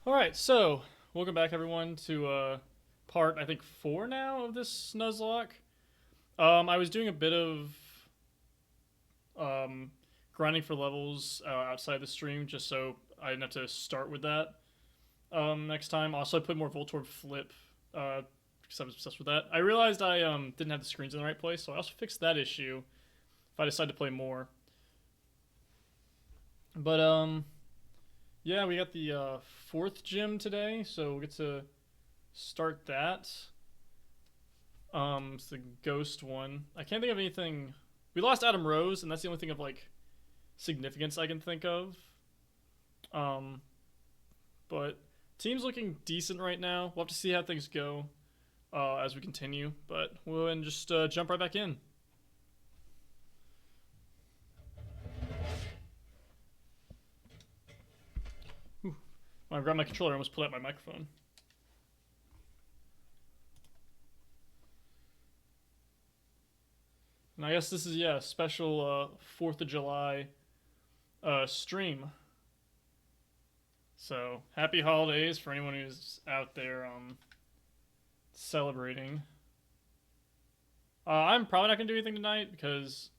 All right, so welcome back, everyone, to part I think 4 now of this Nuzlocke. I was doing a bit of um, grinding for levels outside the stream, just so I didn't have to start with that next time. Also, I put more Voltorb Flip because I was obsessed with that. I realized I didn't have the screens in the right place, so I also fixed that issue if I decide to play more. But yeah, we got the fourth gym today, so we'll get to start that. It's the ghost one. I can't think of anything. We lost Adam Rose, and that's the only thing of like significance I can think of. Um, but team's looking decent right now. We'll have to see how things go as we continue. But we'll then just jump right back in. Ooh. When I grabbed my controller, I almost pulled out my microphone. And I guess this is a special 4th of July stream. So happy holidays for anyone who's out there celebrating. I'm probably not gonna do anything tonight because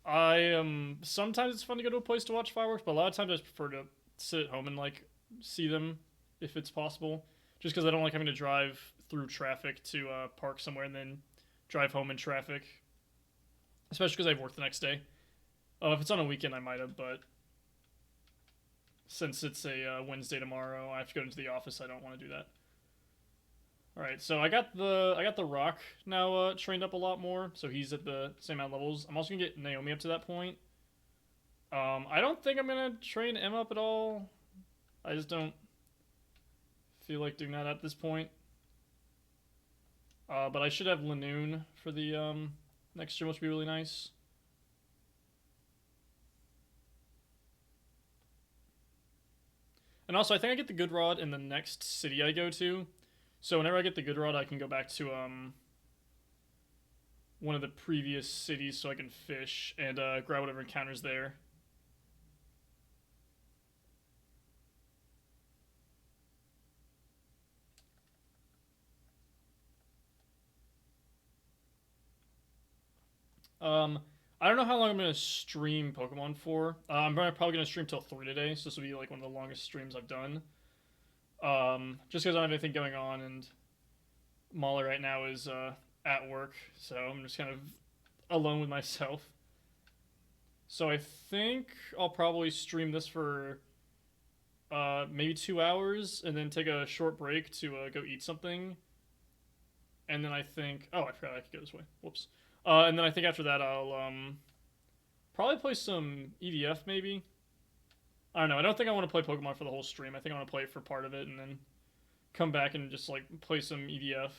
I am. Sometimes it's fun to go to a place to watch fireworks, but a lot of times I just prefer to sit at home and like see them if it's possible. Just because I don't like having to drive through traffic to park somewhere and then drive home in traffic, especially because I have work the next day. If it's on a weekend, I might have, but since it's a Wednesday tomorrow, I have to go into the office. I don't want to do that. All right, so I got the Rock now trained up a lot more, so he's at the same amount of levels. I'm also gonna get Naomi up to that point. I don't think I'm gonna train Emma up at all. I just don't feel like doing that at this point. But I should have Lanoon for the next year, which would be really nice. And also, I think I get the good rod in the next city I go to. So whenever I get the good rod, I can go back to one of the previous cities so I can fish and grab whatever encounters there. Um, I don't know how long I'm gonna stream Pokemon for. I'm probably gonna stream till 3 today, so this will be like one of the longest streams I've done. Just because I don't have anything going on, and Molly right now is at work, so I'm just kind of alone with myself. So I think I'll probably stream this for maybe 2 hours, and then take a short break to go eat something, and then I think, oh, I forgot I could go this way. Whoops. And then I think after that I'll probably play some EDF maybe. I don't know. I don't think I want to play Pokemon for the whole stream. I think I want to play it for part of it and then come back and just like play some EDF.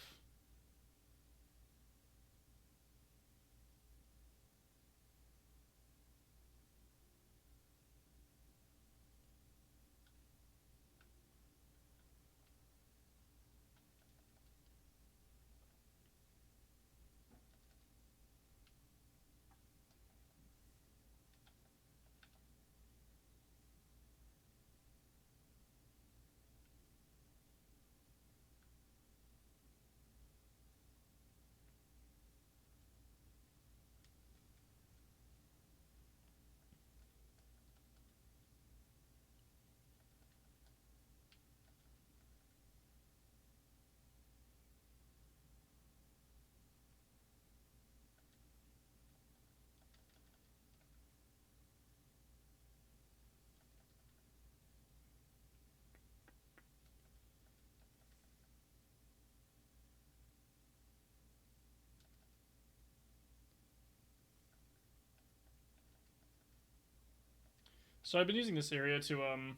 So I've been using this area to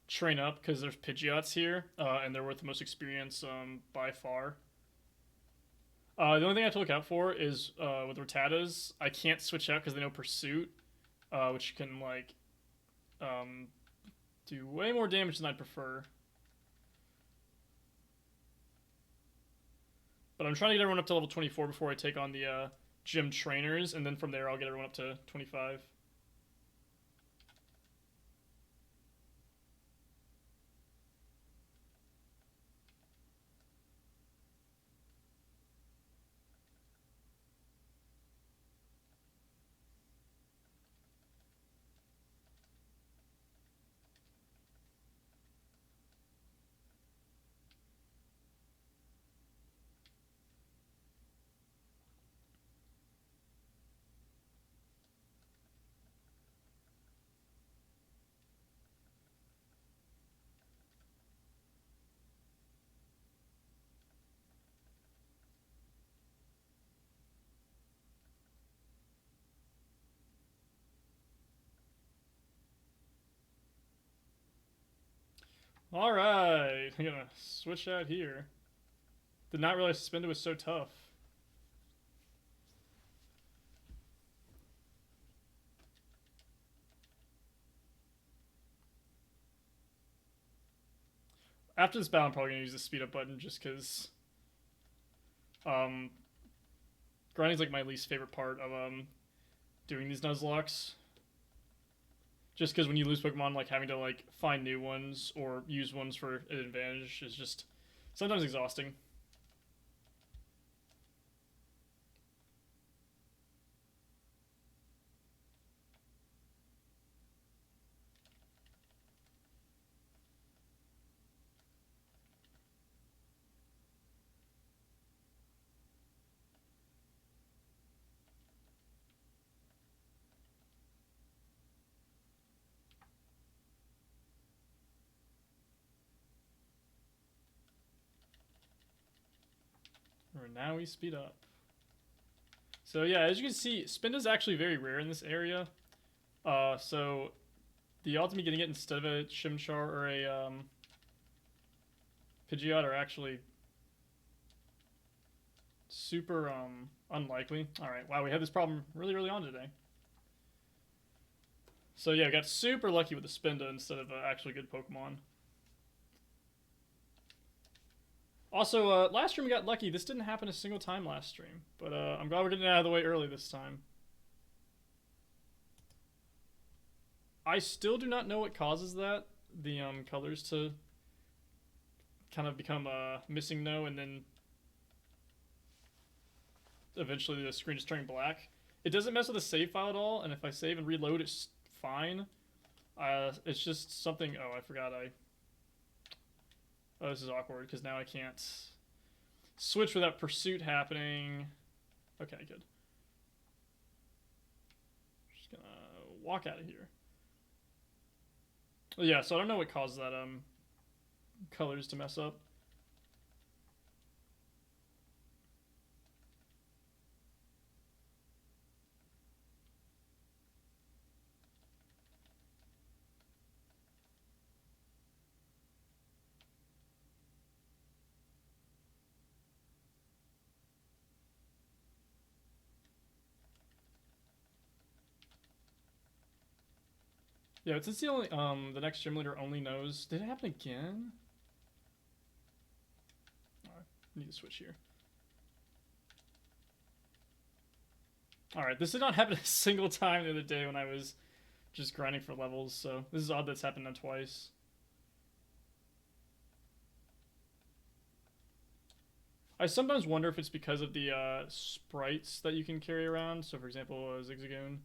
train up because there's Pidgeots here, and they're worth the most experience by far. The only thing I have to look out for is with Rattatas, I can't switch out because they know Pursuit, which can like um, do way more damage than I'd prefer. But I'm trying to get everyone up to level 24 before I take on the gym trainers, and then from there I'll get everyone up to 25. Alright, I'm gonna switch out here. Did not realize Suspended was so tough. After this battle, I'm probably gonna use the speed up button just because um, grinding's like my least favorite part of doing these Nuzlocks. Just because when you lose Pokemon, like having to like find new ones or use ones for an advantage is just sometimes exhausting. Or now we speed up. So yeah, as you can see, Spin is actually very rare in this area. So the odds of me getting it instead of a Chimchar or a Pidgeot are actually super unlikely. All right, wow, we had this problem really early on today. So yeah, we got super lucky with the Spinda instead of actually good Pokemon. Also, last stream we got lucky. This didn't happen a single time last stream, but I'm glad we're getting it out of the way early this time. I still do not know what causes that. The colors to kind of become missing no, and then eventually the screen just turning black. It doesn't mess with the save file at all, and if I save and reload, it's fine. It's just something. Oh, I forgot. Oh, this is awkward because now I can't switch without pursuit happening. Okay, good. Just gonna walk out of here. Yeah, so I don't know what caused that colors to mess up. Yeah, since the only the next gym leader only knows. Did it happen again? Oh, I need to switch here. Alright, this did not happen a single time the other day when I was just grinding for levels, so this is odd that's happened now twice. I sometimes wonder if it's because of the sprites that you can carry around. So, for example, Zigzagoon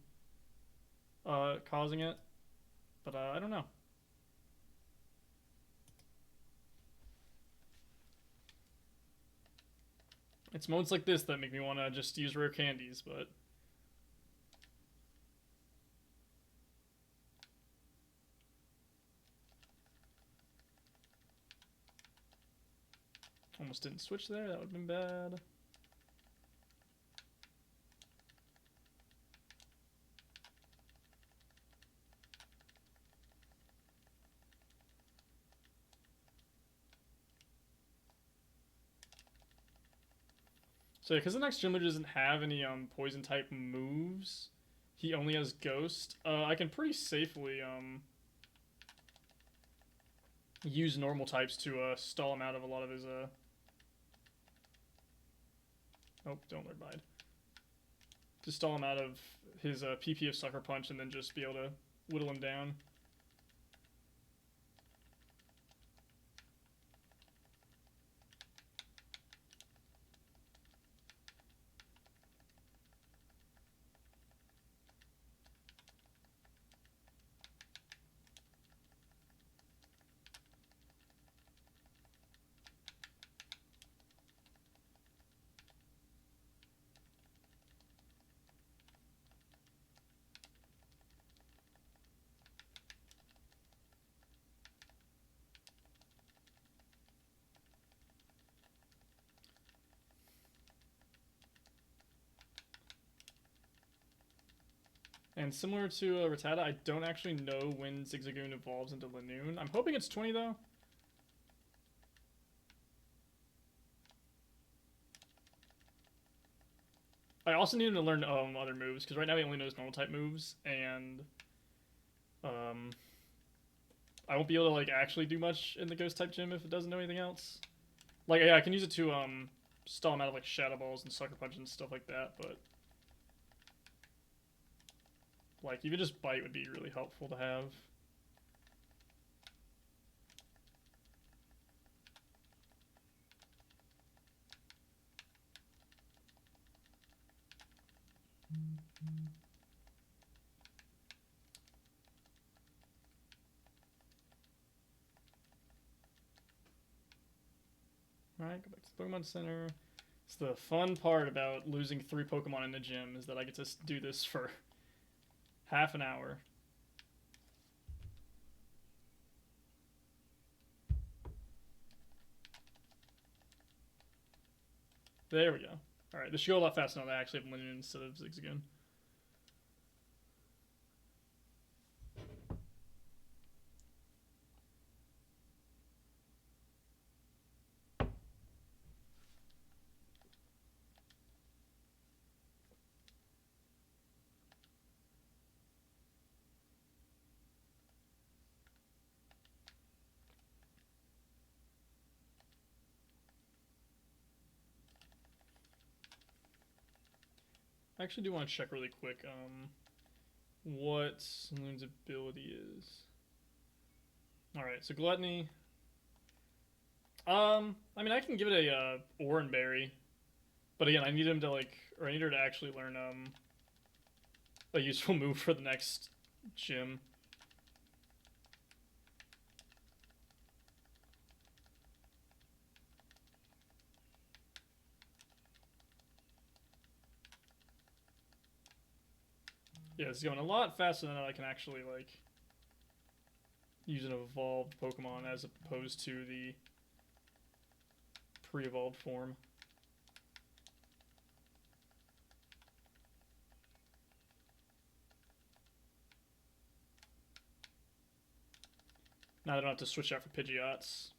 causing it. But I don't know. It's moments like this that make me want to just use rare candies, but almost didn't switch there. That would have been bad. So, because the next gym leader doesn't have any poison type moves, he only has Ghost. I can pretty safely use normal types to stall him out of a lot of his Oh, don't learn Bide. To stall him out of his PP of Sucker Punch and then just be able to whittle him down. And similar to Rattata, I don't actually know when Zigzagoon evolves into Lanoon. I'm hoping it's 20 though. I also need him to learn other moves because right now he only knows normal type moves, and um, I won't be able to like actually do much in the ghost type gym if it doesn't know anything else. Like yeah, I can use it to stall him out of like shadow balls and sucker punch and stuff like that, but like even just bite would be really helpful to have. Alright, go back to the Pokemon Center. It's the fun part about losing 3 Pokemon in the gym is that I get to do this for half an hour. There we go. Alright, this should go a lot faster now that I actually have Linen instead of Zigzagoon. I actually do want to check really quick what Saloon's ability is. Alright, so Gluttony. I mean, I can give it a Oran Berry, but again, I need him to like, or I need her to actually learn a useful move for the next gym. Yeah, it's going a lot faster than I can actually like use an evolved Pokemon as opposed to the pre-evolved form. Now I don't have to switch out for Pidgeots.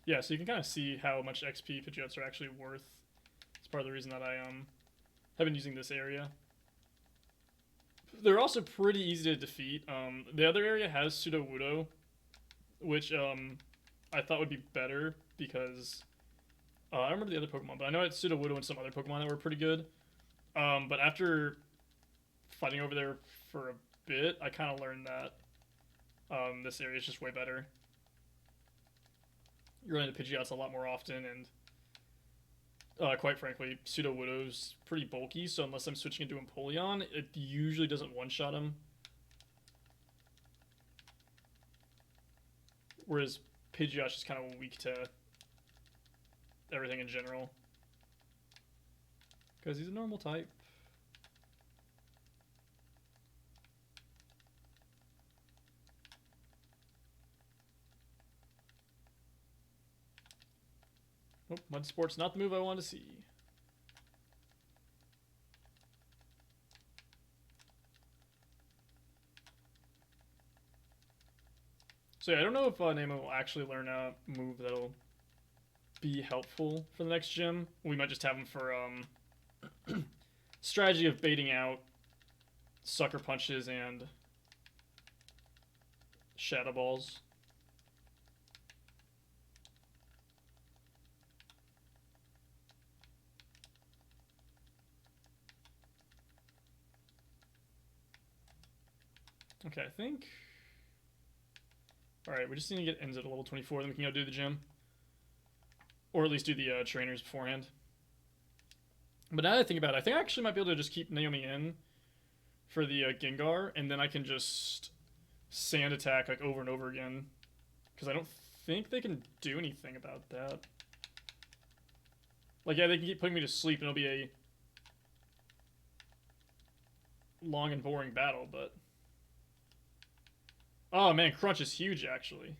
Yeah, so you can kind of see how much XP Pidgeots are actually worth. It's part of the reason that I have been using this area. They're also pretty easy to defeat. The other area has Sudowoodo, which I thought would be better because I don't remember the other Pokemon, but I know it's Sudowoodo and some other Pokemon that were pretty good. But after fighting over there for a bit, I kind of learned that this area is just way better. You're running into Pidgeots a lot more often, and quite frankly, Sudowoodo's pretty bulky, so unless I'm switching into Empoleon, it usually doesn't one-shot him. Whereas Pidgeot's just kind of weak to everything in general. Because he's a normal type. Oh, Mud Sport's not the move I want to see. So yeah, I don't know if Nemo will actually learn a move that'll be helpful for the next gym. We might just have him for strategy of baiting out sucker punches and shadow balls. Okay, I think. Alright, we just need to get ends at level 24, then we can go do the gym. Or at least do the trainers beforehand. But now that I think about it, I think I actually might be able to just keep Naomi in for the Gengar, and then I can just sand attack like over and over again. Because I don't think they can do anything about that. Like, yeah, they can keep putting me to sleep, and it'll be a long and boring battle, but... Oh man, Crunch is huge, actually.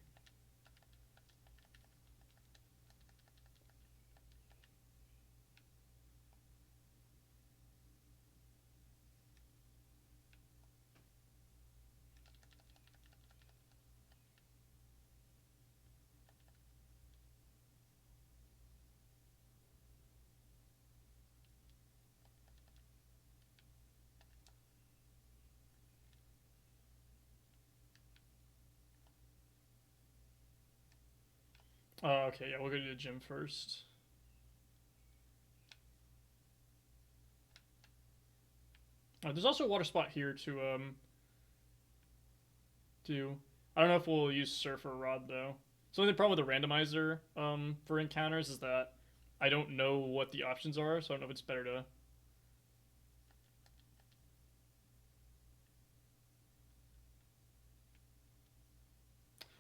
Okay, yeah, we'll go to the gym first. There's also a water spot here to do. I don't know if we'll use surf or rod though. So the only problem with the randomizer for encounters is that I don't know what the options are, so I don't know if it's better to.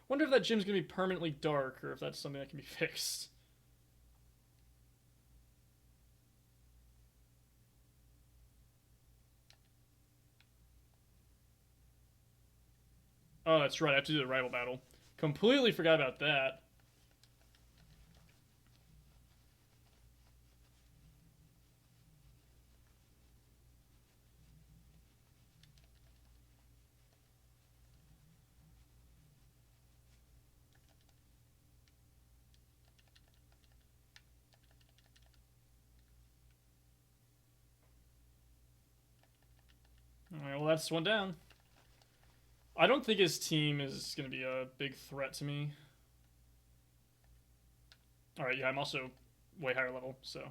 Wonder if that gym's gonna be permanently dark or if that's something that can be fixed. Oh, that's right. I have to do the rival battle. Completely forgot about that. All right, well, that's one down. I don't think his team is going to be a big threat to me. All right, yeah, I'm also way higher level, so.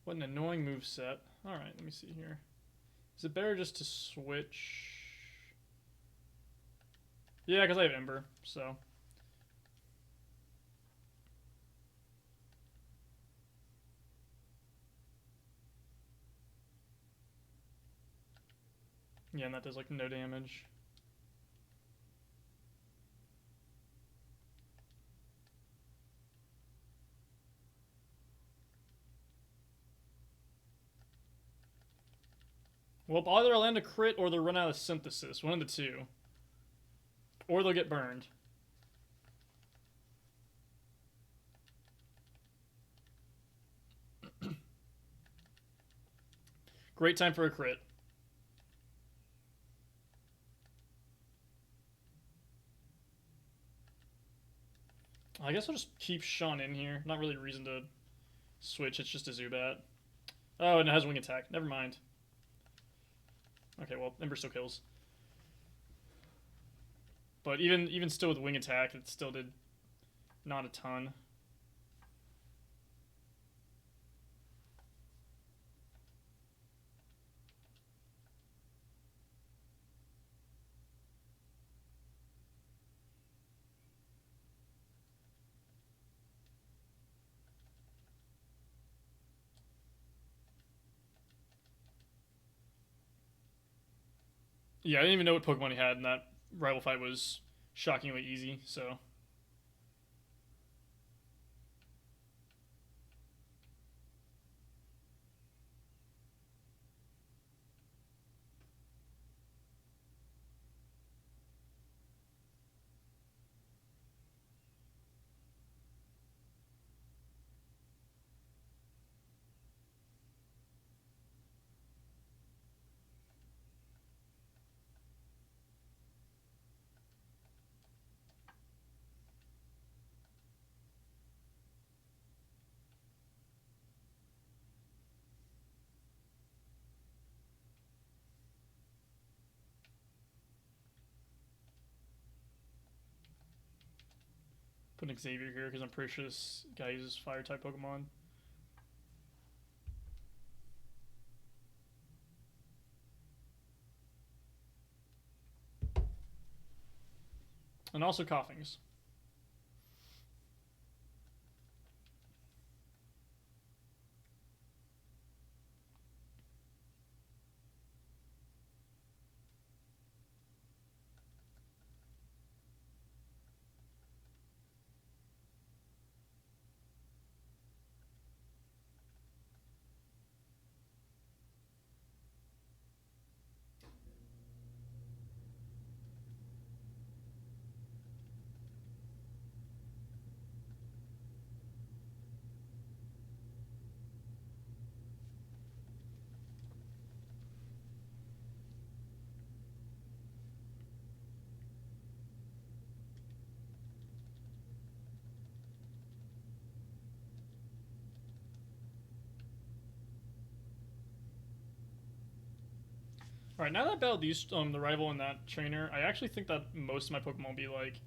What an annoying move set. All right, let me see here. Is it better just to switch? Yeah, because I have Ember, so. Yeah, and that does like no damage. Well, either I'll land a crit or they'll run out of synthesis. One of the two. Or they'll get burned. Great time for a crit. I guess I'll just keep Sean in here. Not really a reason to switch. It's just a Zubat. Oh, and it has wing attack. Never mind. Okay, well, Ember still kills. But even still with wing attack, it still did not a ton. Yeah, I didn't even know what Pokemon he had, and that rival fight was shockingly easy, so. Put an Xavier here because I'm pretty sure this guy uses fire type Pokemon. And also Coughings. All right, now that I battled these, the rival and that trainer, I actually think that most of my Pokemon will be like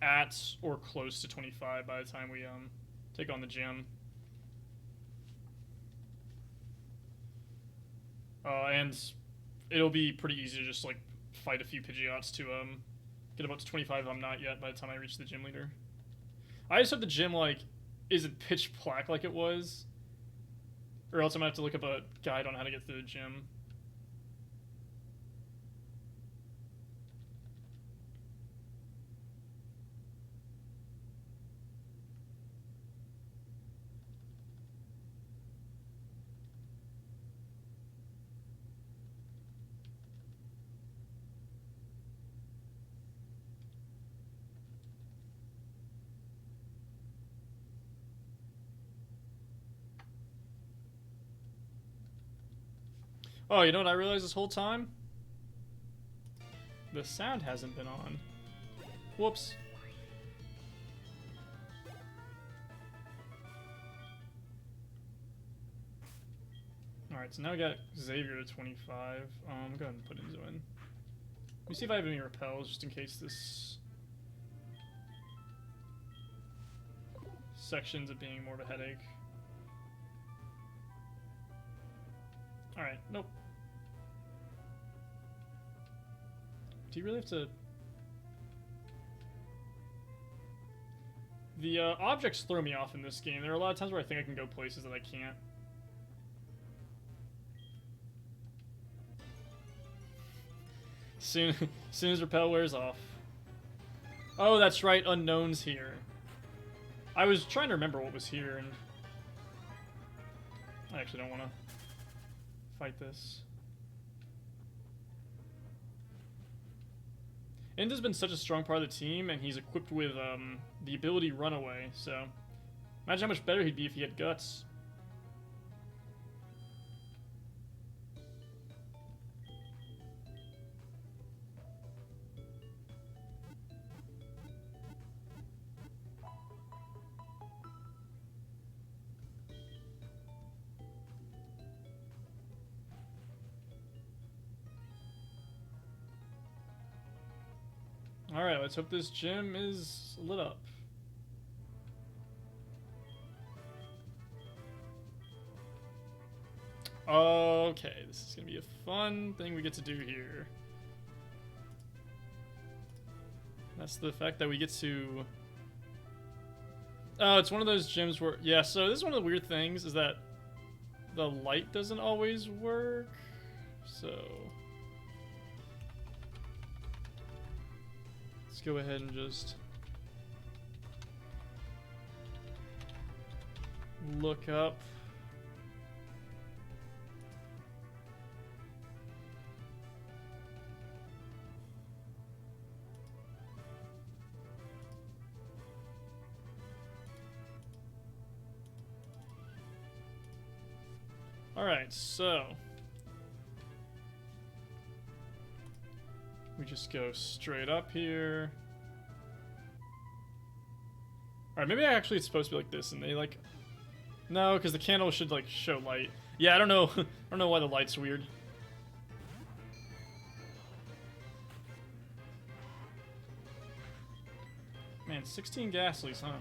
at or close to 25 by the time we take on the gym. And it'll be pretty easy to just like fight a few Pidgeots to get about to 25 if I'm not yet by the time I reach the gym leader. I just hope the gym like isn't pitch black like it was, or else I'm gonna have to look up a guide on how to get to the gym. Oh, you know what I realized this whole time? The sound hasn't been on. Whoops. Alright, so now we got Xavier to 25. Go ahead and put Enzo in. Let me see if I have any repels, just in case this section ends up being more of a headache. Alright, nope. Do you really have to... The objects throw me off in this game. There are a lot of times where I think I can go places that I can't. Soon as repel wears off. Oh, that's right, unknown's here. I was trying to remember what was here, and I actually don't want to fight this. Enda's been such a strong part of the team, and he's equipped with the ability Runaway, so imagine how much better he'd be if he had Guts. Alright, let's hope this gym is lit up. Okay, this is gonna be a fun thing we get to do here. That's the fact that we get to... Oh, it's one of those gyms where... Yeah, so this is one of the weird things, is that the light doesn't always work, so... Let's go ahead and just look up. All right, so we just go straight up here. Alright, maybe actually it's supposed to be like this, and they like... No, because the candle should like show light. Yeah, I don't know. I don't know why the light's weird. Man, 16 Ghastlies, huh?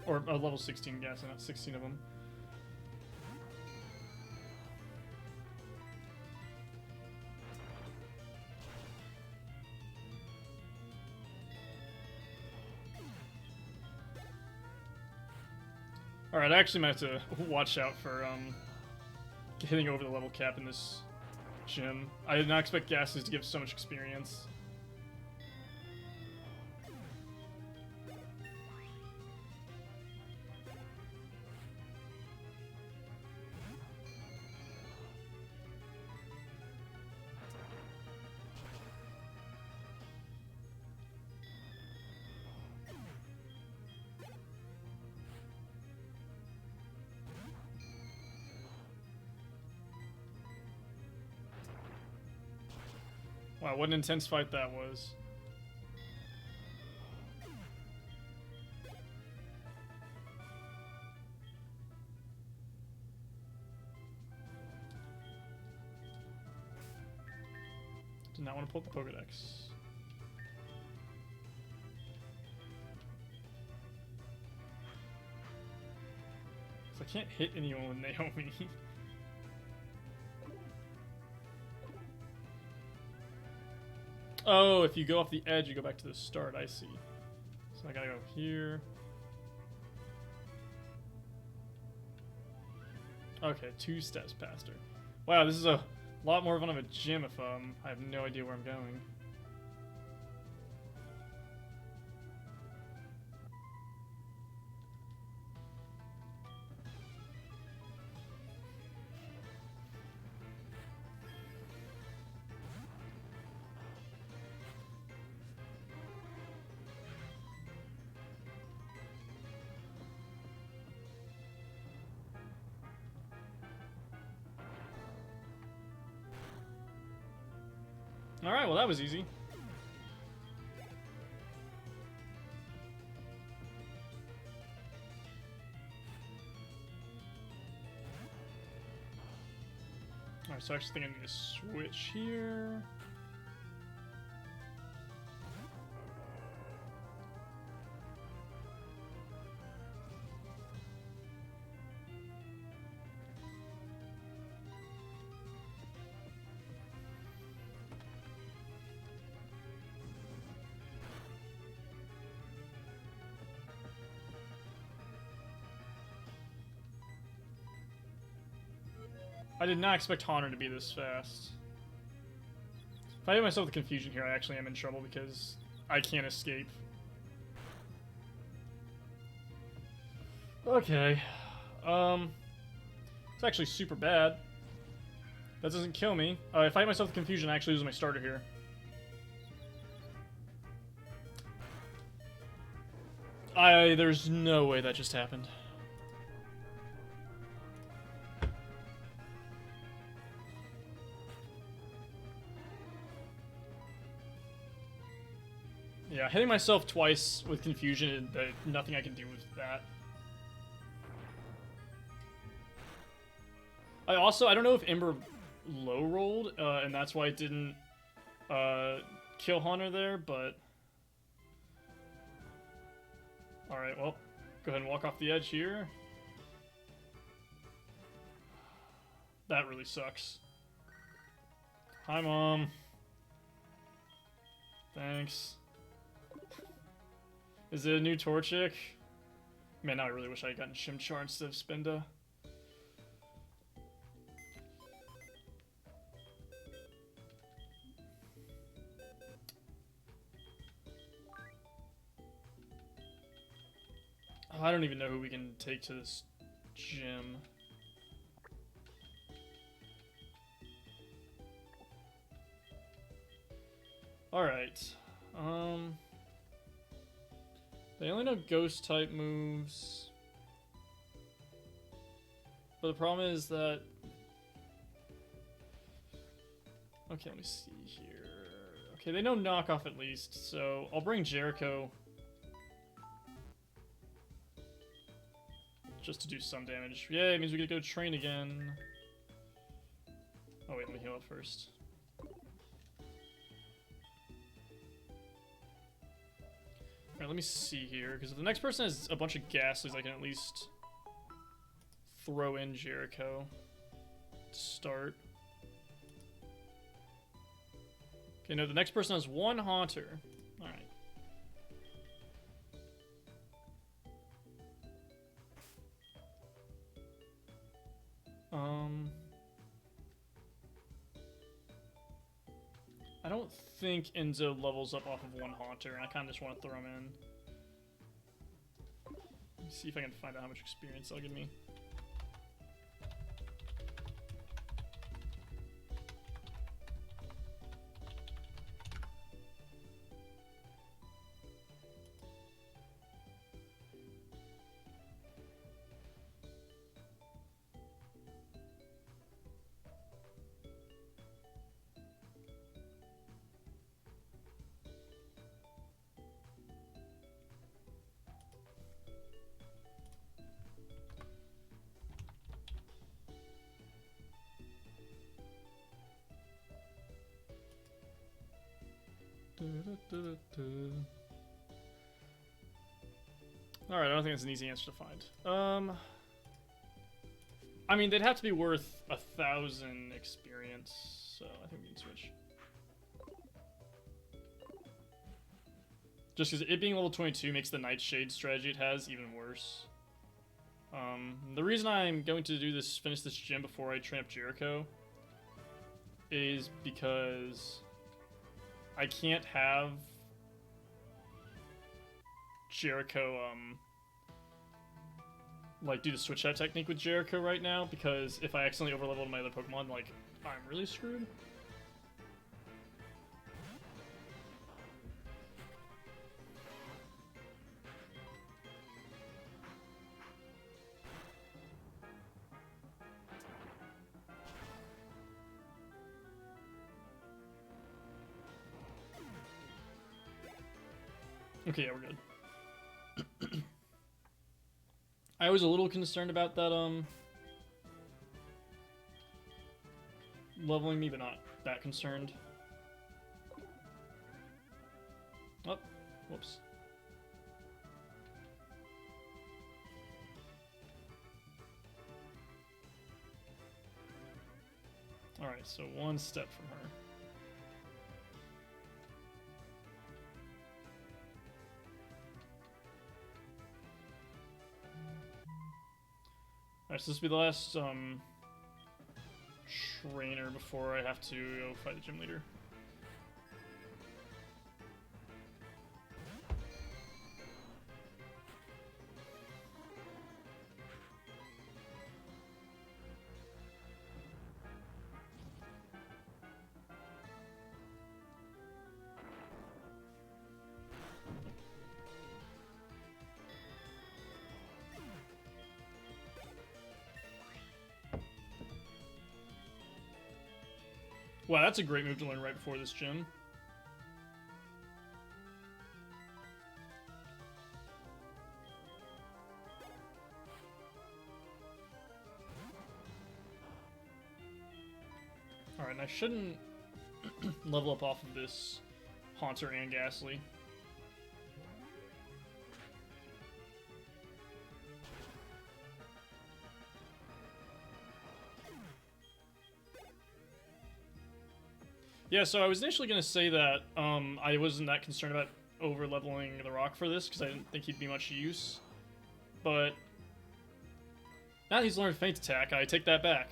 Or a level 16 Ghastly, not 16 of them. Alright, I actually might have to watch out for hitting over the level cap in this gym. I did not expect Ghastlies to give so much experience. Wow, what an intense fight that was. Did not want to pull up the Pokedex. So I can't hit anyone with Naomi. Oh, if you go off the edge, you go back to the start. I see. So I gotta go here. Okay, 2 steps past her. Wow, this is a lot more fun of a gym if I have no idea where I'm going. Alright, well that was easy. Alright, so I actually think I need to switch here. I did not expect Haunter to be this fast. If I hit myself with confusion here, I actually am in trouble because I can't escape. Okay. It's actually super bad. That doesn't kill me. If I hit myself with confusion, I actually lose my starter here. There's no way that just happened. Yeah, hitting myself twice with confusion, nothing I can do with that. I don't know if Ember low rolled, and that's why it didn't kill Haunter there, but... Alright, well, go ahead and walk off the edge here. That really sucks. Hi, Mom. Thanks. Is it a new Torchic? Man, now I really wish I had gotten Chimchar instead of Spinda. Oh, I don't even know who we can take to this gym. Alright. They only know ghost type moves. But the problem is that... Okay, let me see here. Okay, they know knockoff at least, so I'll bring Jericho. Just to do some damage. Yay, it means we get to go train again. Oh wait, let me heal up first. Alright, let me see here, because if the next person has a bunch of ghastlies, I can at least throw in Jericho to start. Okay, no, the next person has 1 Haunter. Alright. I don't think Enzo levels up off of 1 Haunter, and I kind of just want to throw him in. Let me see if I can find out how much experience they'll give me. Alright, I don't think it's an easy answer to find. I mean, they'd have to be worth 1,000 experience, so I think we can switch. Just because it being level 22 makes the Nightshade strategy it has even worse. The reason I'm going to do this, finish this gym before I train up Jericho, is because I can't have Jericho, like, do the switch out technique with Jericho right now, because if I accidentally overleveled my other Pokemon, like, I'm really screwed. Okay, yeah, we're good. I was a little concerned about that, leveling me, but not that concerned. Oh, whoops. Alright, so one step from her. Alright, so this will be the last, trainer before I have to go fight the gym leader. Wow, that's a great move to learn right before this gym. Alright, and I shouldn't level up off of this Haunter and Ghastly. Yeah, so I was initially going to say that I wasn't that concerned about over-leveling the Rock for this, because I didn't think he'd be much use. But now that he's learned Feint Attack, I take that back.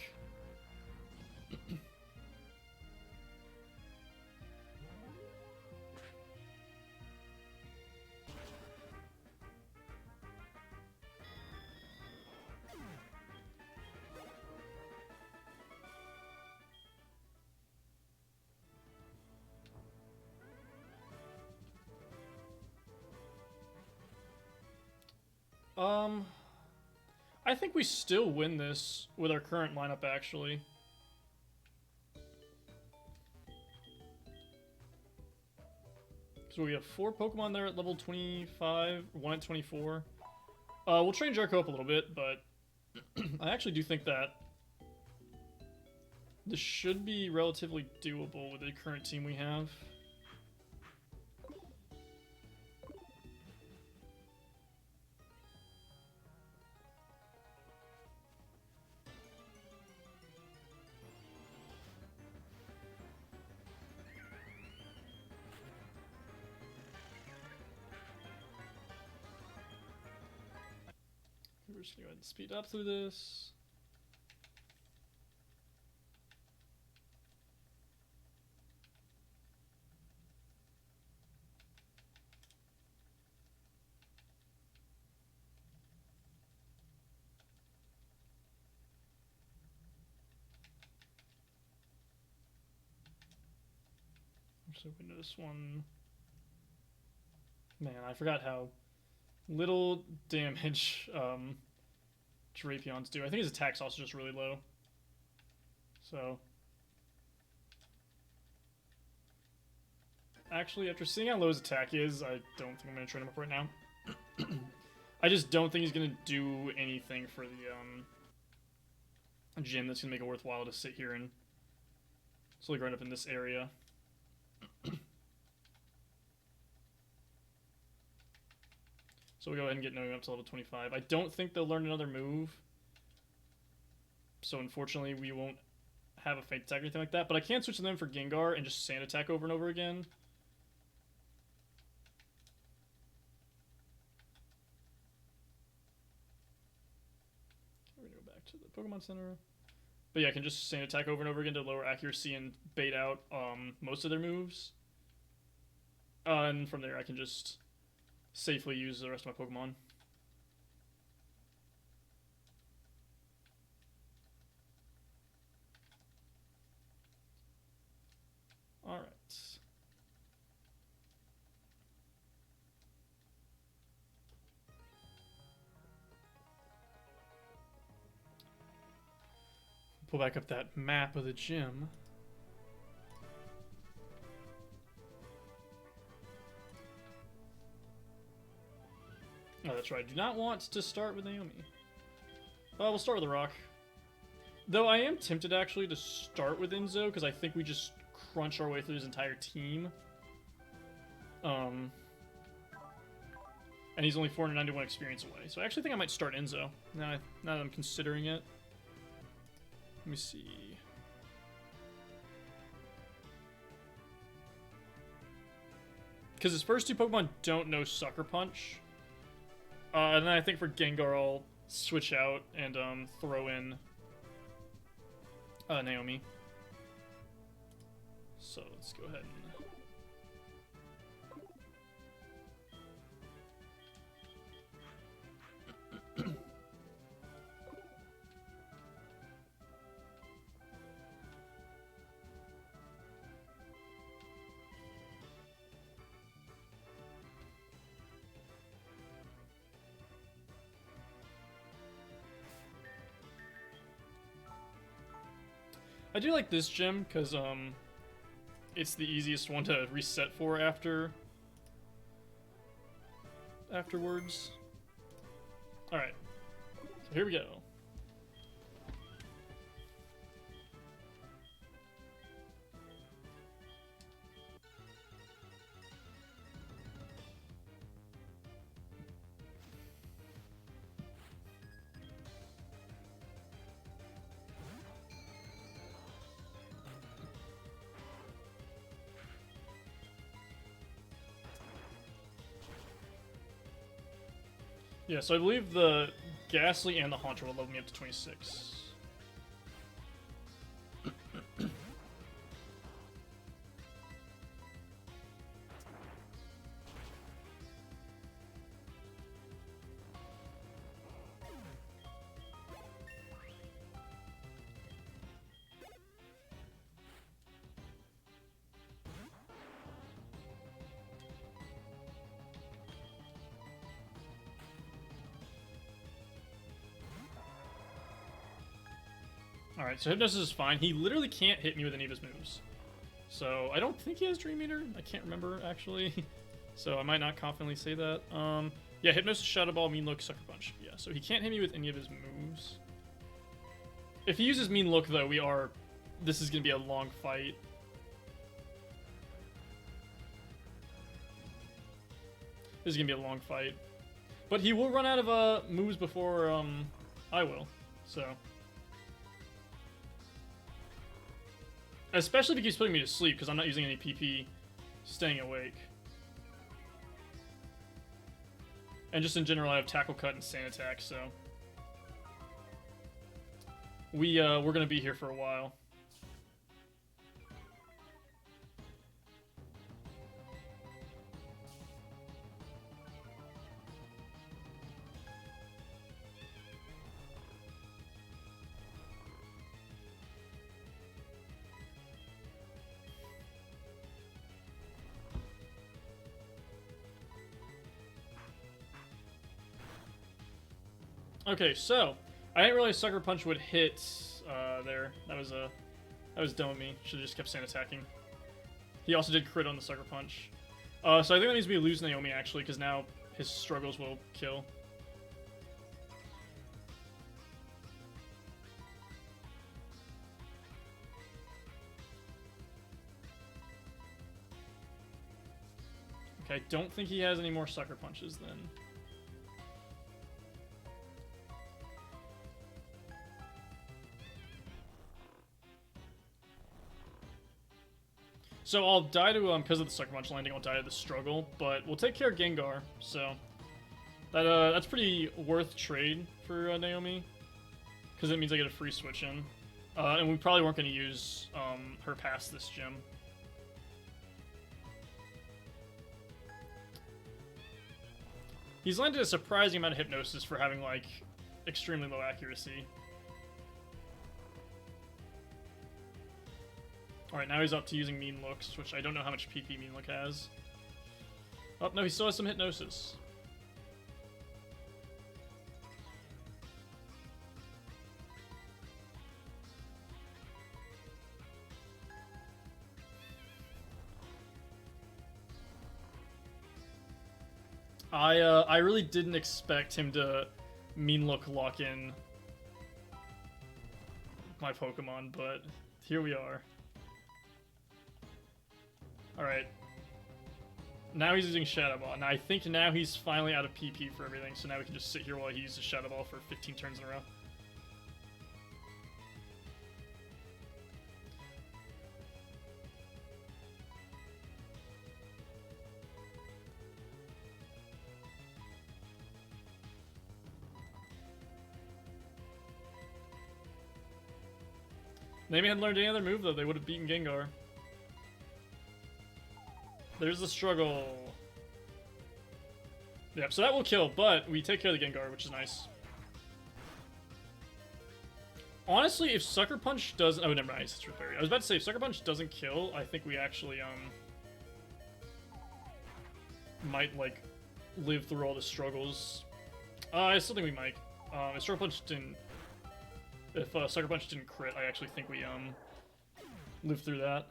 I think we still win this with our current lineup, actually. So we have 4 Pokemon there at level 25, 1 at 24. We'll train Jericho up a little bit, but I actually do think that this should be relatively doable with the current team we have. We're just gonna go ahead and speed up through this. So we know this one. Man, I forgot how little damage Drapions do. I think his attack's also just really low. So actually, after seeing how low his attack is, I don't think I'm going to train him up right now. I just don't think he's going to do anything for the gym that's going to make it worthwhile to sit here and slowly grind up in this area. So we'll go ahead and get Naomi up to level 25. I don't think they'll learn another move. So unfortunately, we won't have a Feint Attack or anything like that. But I can switch to them for Gengar and just Sand Attack over and over again. We're going to go back to the Pokemon Center. But yeah, I can just Sand Attack over and over again to lower accuracy and bait out most of their moves. And from there, I can just safely use the rest of my Pokemon. Alright. Pull back up that map of the gym. Oh, that's right. I do not want to start with Naomi. We'll start with the Rock. Though I am tempted, actually, to start with Enzo, because I think we just crunch our way through his entire team. And he's only 491 experience away. So I actually think I might start Enzo, now that I'm considering it. Let me see. Because his first two Pokemon don't know Sucker Punch. And then I think for Gengar, I'll switch out and throw in Naomi. So let's go ahead and... I do like this gym because it's the easiest one to reset for afterwards. All right, so here we go. Yeah, so I believe the Ghastly and the Haunter will level me up to 26. Alright, so Hypnosis is fine. He literally can't hit me with any of his moves. So, I don't think he has Dream Eater. I can't remember, actually. So, I might not confidently say that. Yeah, Hypnosis, Shadow Ball, Mean Look, Sucker Punch. Yeah, so he can't hit me with any of his moves. If he uses Mean Look, though, this is going to be a long fight. This is going to be a long fight. But he will run out of moves before I will. So... Especially if he keeps putting me to sleep, because I'm not using any PP staying awake. And just in general, I have Tackle Cut and Sand Attack, so... we're going to be here for a while. Okay, so I didn't realize Sucker Punch would hit there. That was dumb of me. Should have just kept Sand Attacking. He also did crit on the Sucker Punch. So I think that means we lose Naomi actually, because now his struggles will kill. Okay, I don't think he has any more Sucker Punches then. So I'll die to, because of the Sucker Punch landing, I'll die to the struggle, but we'll take care of Gengar, so... that's pretty worth trade for Naomi, because it means I get a free switch in. And we probably weren't going to use her past this gym. He's landed a surprising amount of Hypnosis for having, like, extremely low accuracy. Alright, now he's up to using Mean Looks, which I don't know how much PP Mean Look has. Oh, no, he still has some Hypnosis. I really didn't expect him to Mean Look lock in my Pokemon, but here we are. Alright. Now he's using Shadow Ball. Now I think now he's finally out of PP for everything, so now we can just sit here while he uses Shadow Ball for 15 turns in a row. Maybe hadn't learned any other move, though. They would have beaten Gengar. There's the struggle. Yep, so that will kill, but we take care of the Gengar, which is nice. Honestly, if Sucker Punch doesn't... Oh, never mind. It's Berry. I was about to say, if Sucker Punch doesn't kill, I think we actually, might, like, live through all the struggles. I still think we might. If Sucker Punch didn't... If Sucker Punch didn't crit, I actually think we live through that.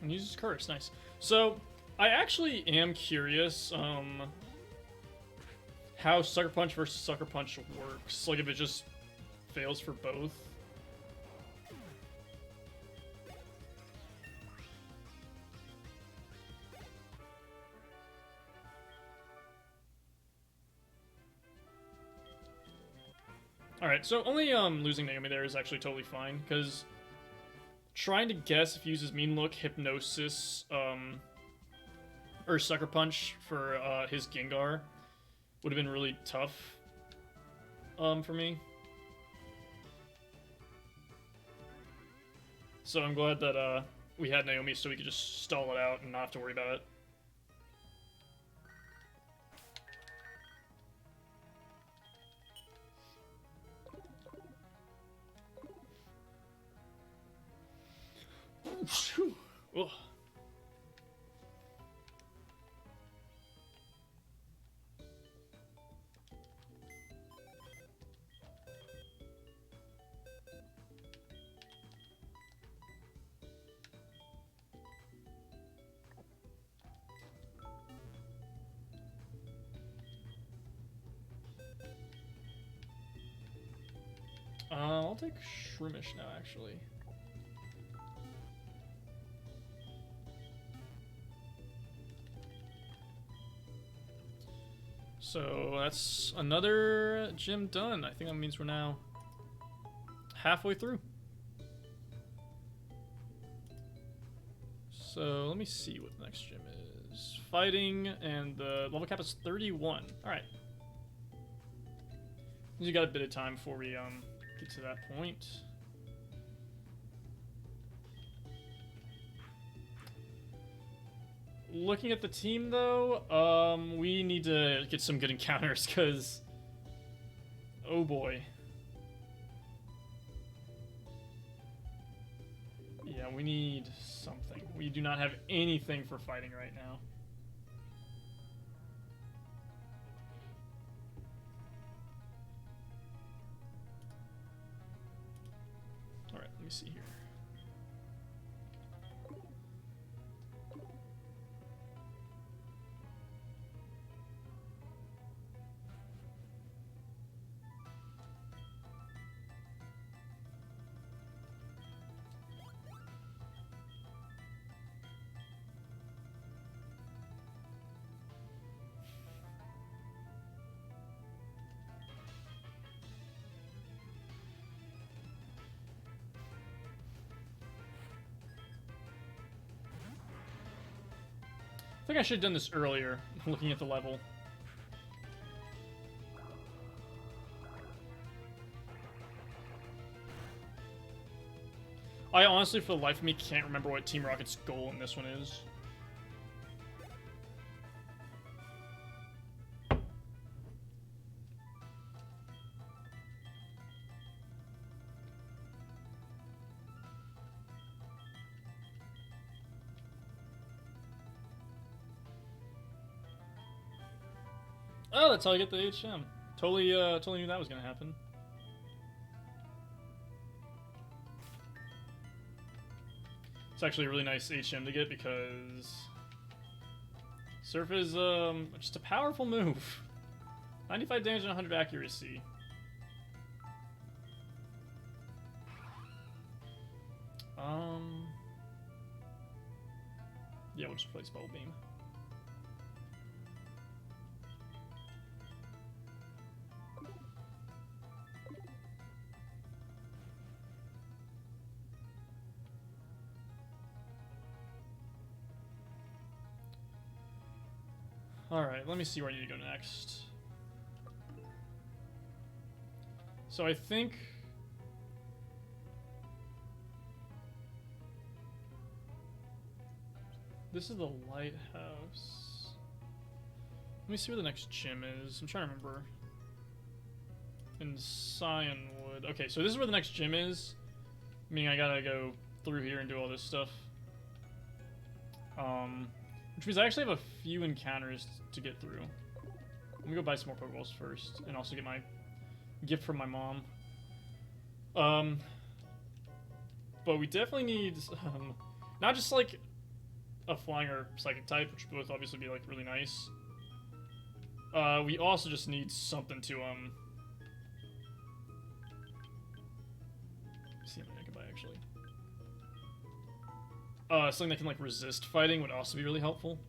And uses Curse, nice. So I actually am curious how Sucker Punch versus Sucker Punch works. Like, if it just fails for both. Alright, so only losing Naomi there is actually totally fine, because trying to guess if he uses Mean Look, Hypnosis, or Sucker Punch for his Gengar would have been really tough for me. So I'm glad that we had Naomi so we could just stall it out and not have to worry about it. Ugh. I'll take Shroomish now, actually. So that's another gym done. I think that means we're now halfway through. So let me see what the next gym is. Fighting, and the level cap is 31. Alright. You got a bit of time before we get to that point. Looking at the team, though, we need to get some good encounters, because... Oh boy. Yeah, we need something. We do not have anything for fighting right now. Alright, let me see here. think I should have done this earlier, looking at the level. I honestly, for the life of me, can't remember what Team Rocket's goal in this one is. Oh, that's how I get the HM. Totally knew that was gonna happen. It's actually a really nice HM to get because Surf is just a powerful move. 95 damage and 100 accuracy. Yeah, we'll just play Spell Beam. Alright, let me see where I need to go next. So I think... this is the lighthouse. Let me see where the next gym is. I'm trying to remember. In Cyanwood. Okay, so this is where the next gym is. Meaning I gotta go through here and do all this stuff. Which means I actually have a few encounters to get through. Let me go buy some more Pokeballs first, and also get my gift from my mom. But we definitely need not just like a flying or psychic type, which would both obviously be like really nice. We also just need something to see what I can buy actually. Something that can like resist fighting would also be really helpful.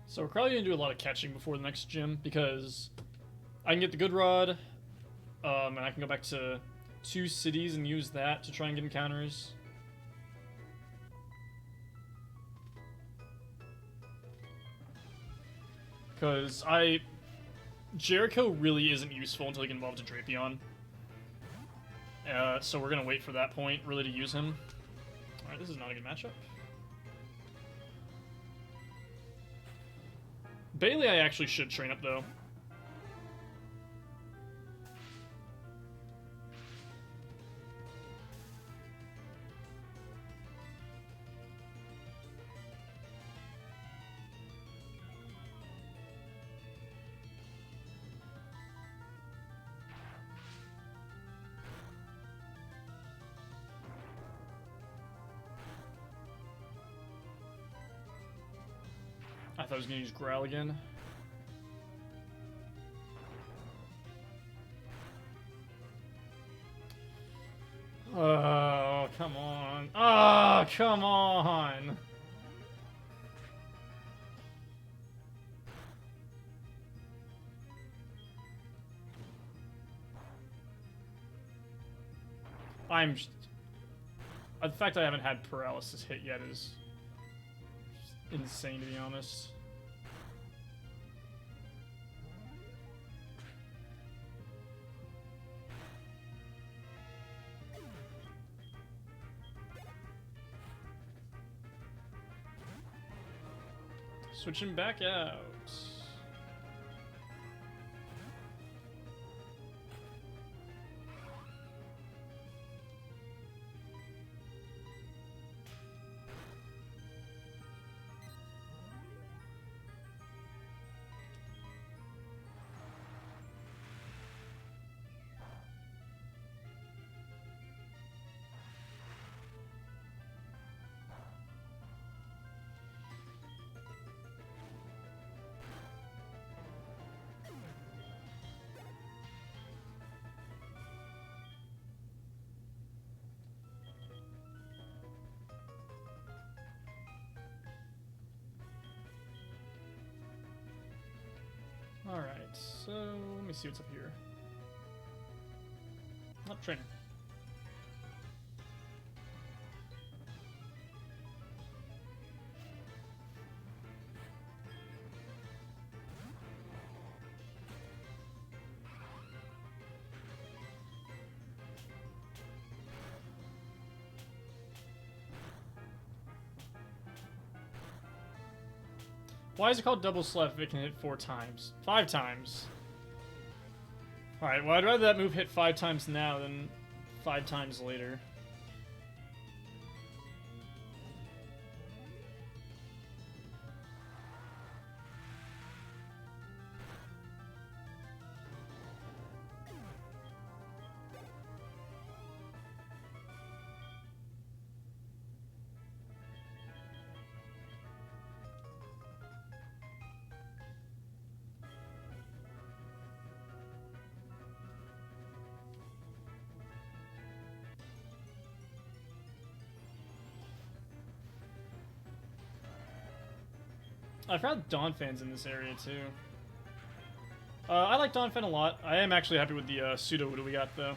So we're probably gonna do a lot of catching before the next gym because I can get the good rod. And I can go back to 2 cities and use that to try and get encounters. Because Jericho really isn't useful until he can evolve to Drapion. So we're going to wait for that point, really, to use him. Alright, this is not a good matchup. Bailey I actually should train up, though. I thought I was going to use Growl again. Oh, come on. Oh, come on. I'm just... the fact I haven't had paralysis hit yet is insane, to be honest. Switching back out. Alright, so let me see what's up here. Not trainer. Why is it called double slap if it can hit 4 times? 5 times. Alright, well I'd rather that move hit 5 times now than 5 times later. I forgot Donphan's in this area too. I like Donphan a lot. I am actually happy with the pseudo Uda we got though.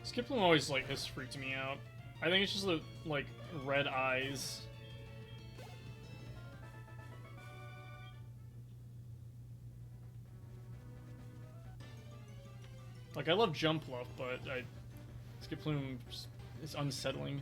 Skiploom always like has freaked me out. I think it's just the like red eyes. Like I love Jump Bluff, but Skiploom is unsettling.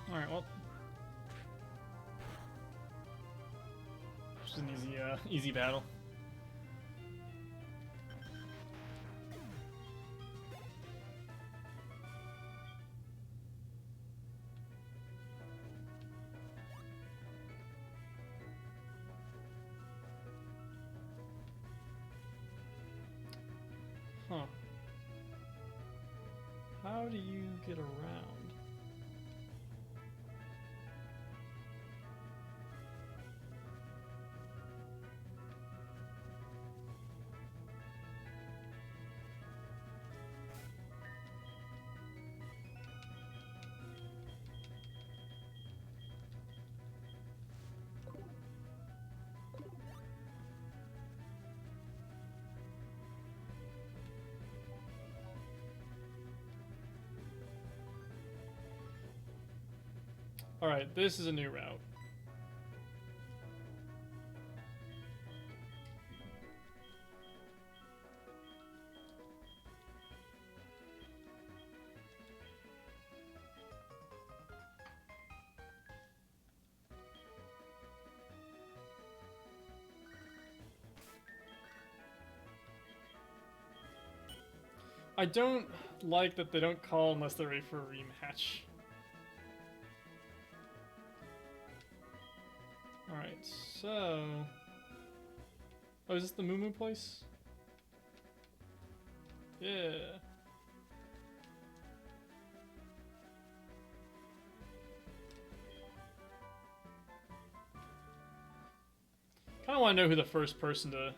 Alright, well. Just an easy battle. Huh. How do you get around? Alright, this is a new route. I don't like that they don't call unless they're ready for a rematch. Alright, so... Oh, is this the Moo Moo place? Yeah. Kinda wanna know who the first person to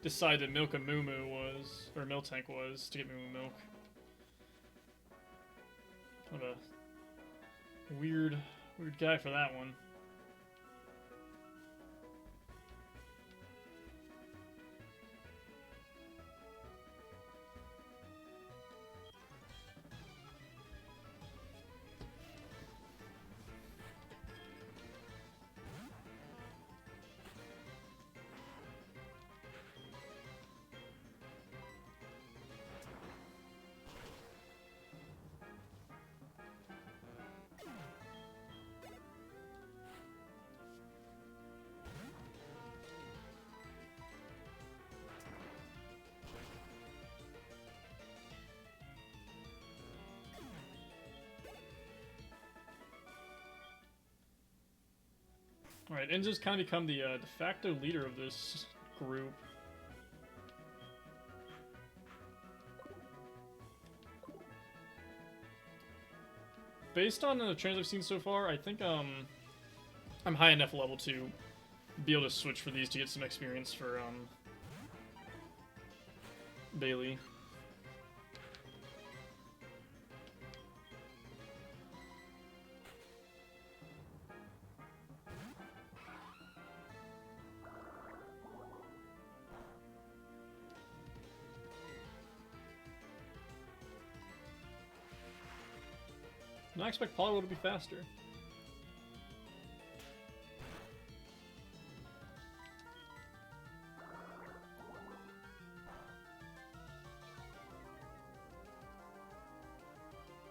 decide to milk a Moo Moo was, or Miltank was, to get Moo Moo milk. Kind of a weird guy for that one. Alright, Enzo's kind of become the de facto leader of this group. Based on the trainers I've seen so far, I think I'm high enough level to be able to switch for these to get some experience for Bailey. I expect Poliwhirl to be faster.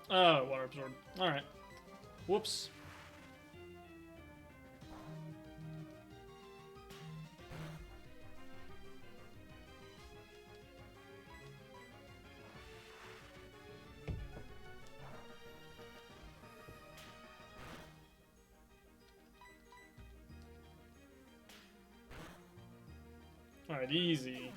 Oh, water absorb. Alright. Whoops. Alright, easy.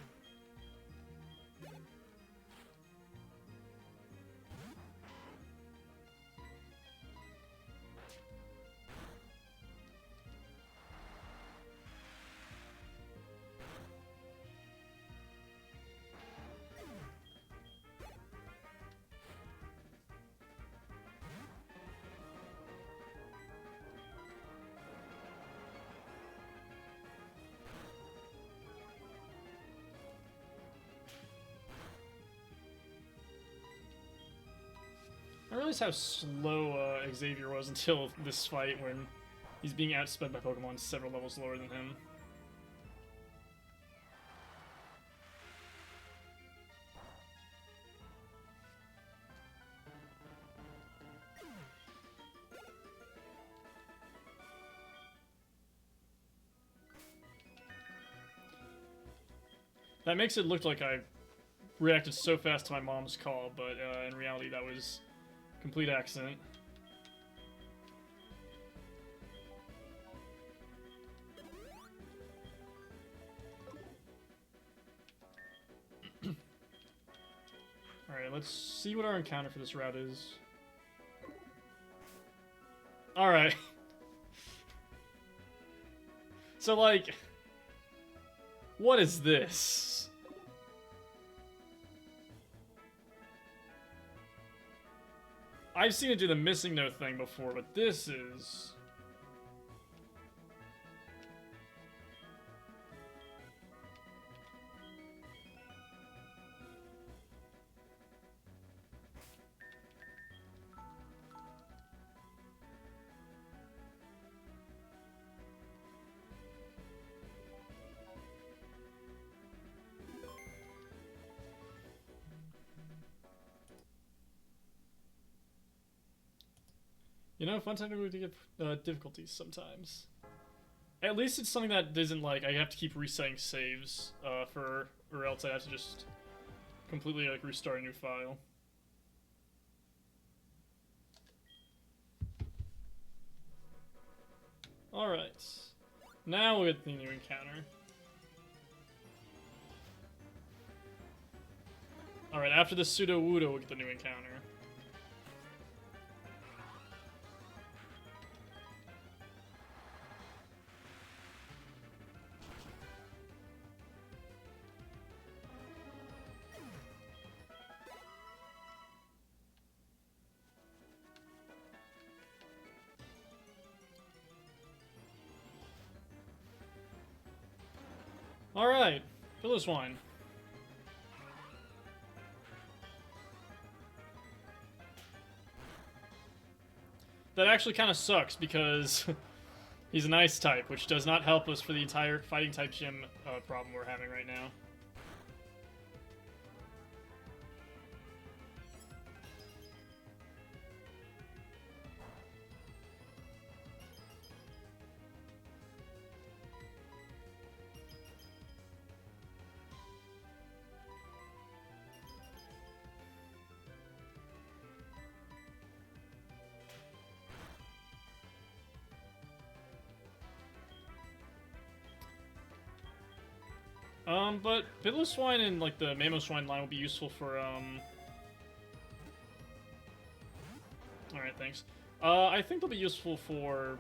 I realized how slow Xavier was until this fight when he's being outsped by Pokemon several levels lower than him. That makes it look like I reacted so fast to my mom's call, but in reality that was complete accident. Alright, let's see what our encounter for this route is. Alright. So, like, what is this? I've seen it do the missing note thing before, but this is... You know, fun technically to get difficulties sometimes. At least it's something that isn't like I have to keep resetting saves or else I have to just completely like restart a new file. Alright. Now we'll get the new encounter. Alright, after the Pseudo-Wudo, we'll get the new encounter. Alright, Piloswine. That actually kind of sucks because he's an ice type, which does not help us for the entire fighting type gym problem we're having right now. But Piloswine and like the Mamoswine line will be useful for Alright, thanks. I think they'll be useful for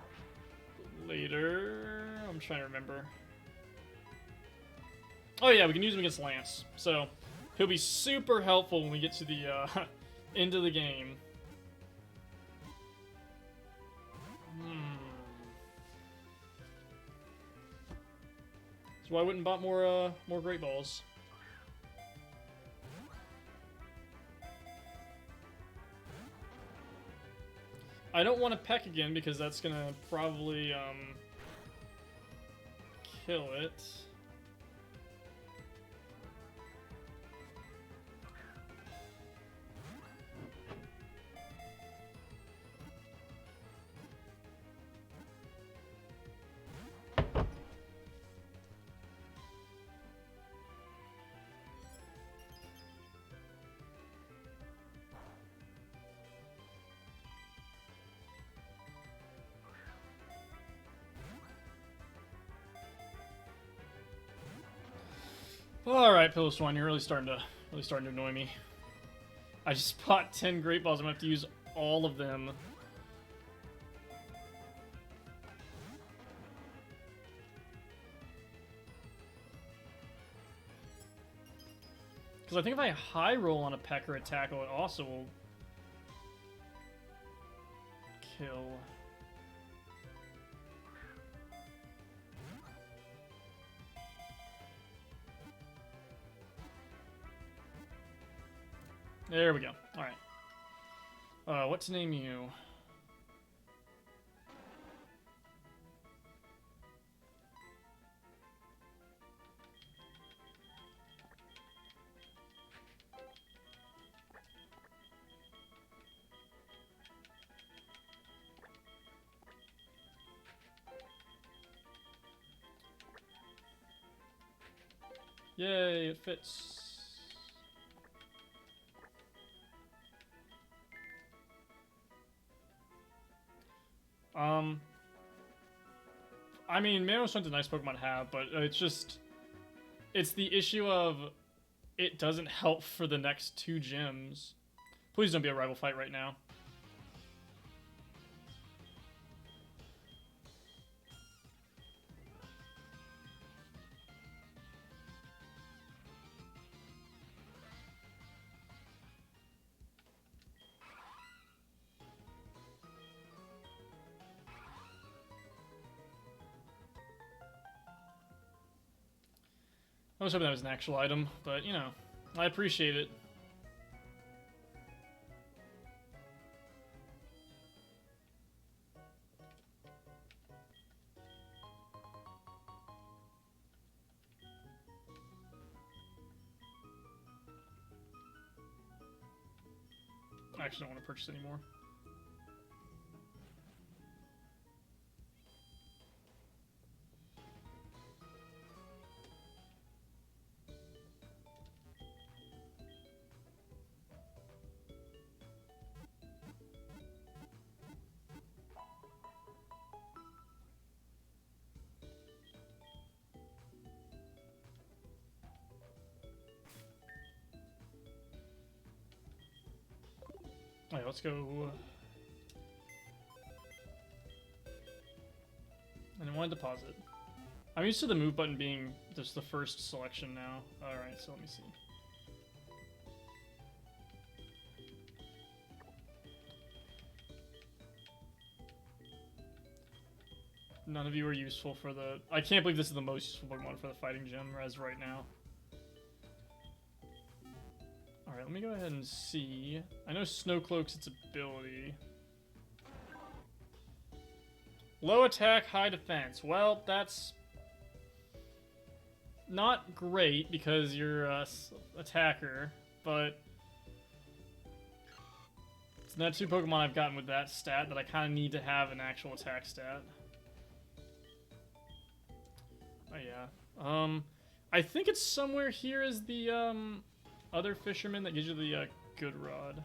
later. I'm trying to remember. Oh yeah, we can use him against Lance. So he'll be super helpful when we get to the end of the game. So I wouldn't bought more Great Balls. I don't want to peck again because that's gonna probably kill it. Alright, Piloswine, you're really starting to annoy me. I just bought 10 Great Balls, I'm gonna have to use all of them. Because I think if I high roll on a peck or a tackle, it also will kill. There we go. Alright. What to name you? Yay, it fits. I mean, Mamoswine's a nice Pokemon to have, but it's the issue of it doesn't help for the next 2 gyms. Please don't be a rival fight right now. I was hoping that was an actual item, but, you know, I appreciate it. I actually don't want to purchase anymore. Alright, let's go. And then one deposit. I'm used to the move button being just the first selection now. Alright, so let me see. None of you are useful for the... I can't believe this is the most useful Pokemon for the fighting gym as right now. Alright, let me go ahead and see. I know Snowcloak's its ability. Low attack, high defense. Well, that's not great because you're a attacker, but it's not two Pokemon I've gotten with that stat that I kind of need to have an actual attack stat. Oh yeah. I think it's somewhere here is the other fisherman that gives you the good rod.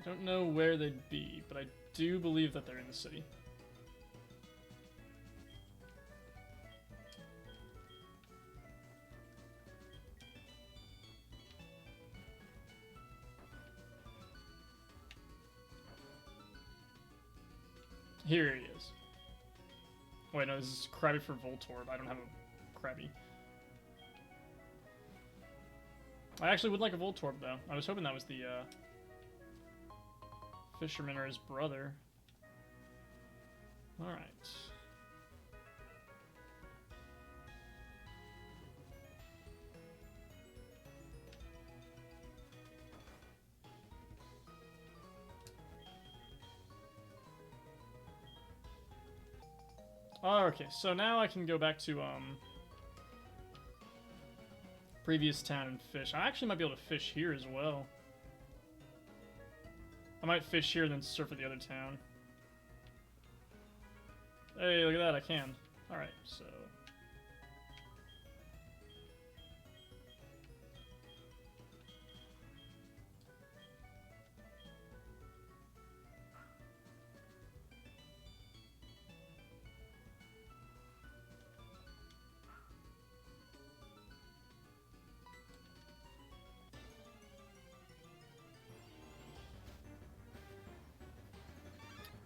I don't know where they'd be, but I do believe that they're in the city. Here he is. Wait, no, this is Krabby for Voltorb. I don't have a Krabby. I actually would like a Voltorb, though. I was hoping that was the, fisherman or his brother. Alright. Okay, so now I can go back to, previous town and fish. I actually might be able to fish here as well. I might fish here and then surf at the other town. Hey, look at that, I can. Alright, so...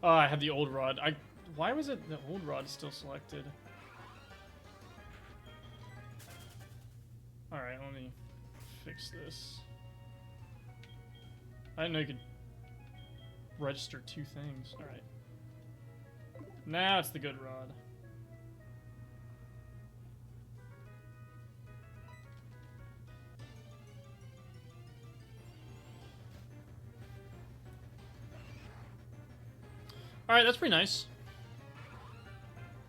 Oh, I have the old rod. Why was it the old rod still selected? Alright, let me fix this. I didn't know you could register two things. Alright. Now it's the good rod. Alright, that's pretty nice.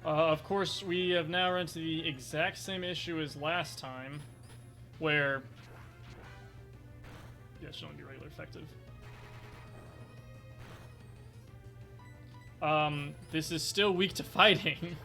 Of course, we have now run into the exact same issue as last time, where... Yeah, it should only be regular effective. This is still weak to fighting.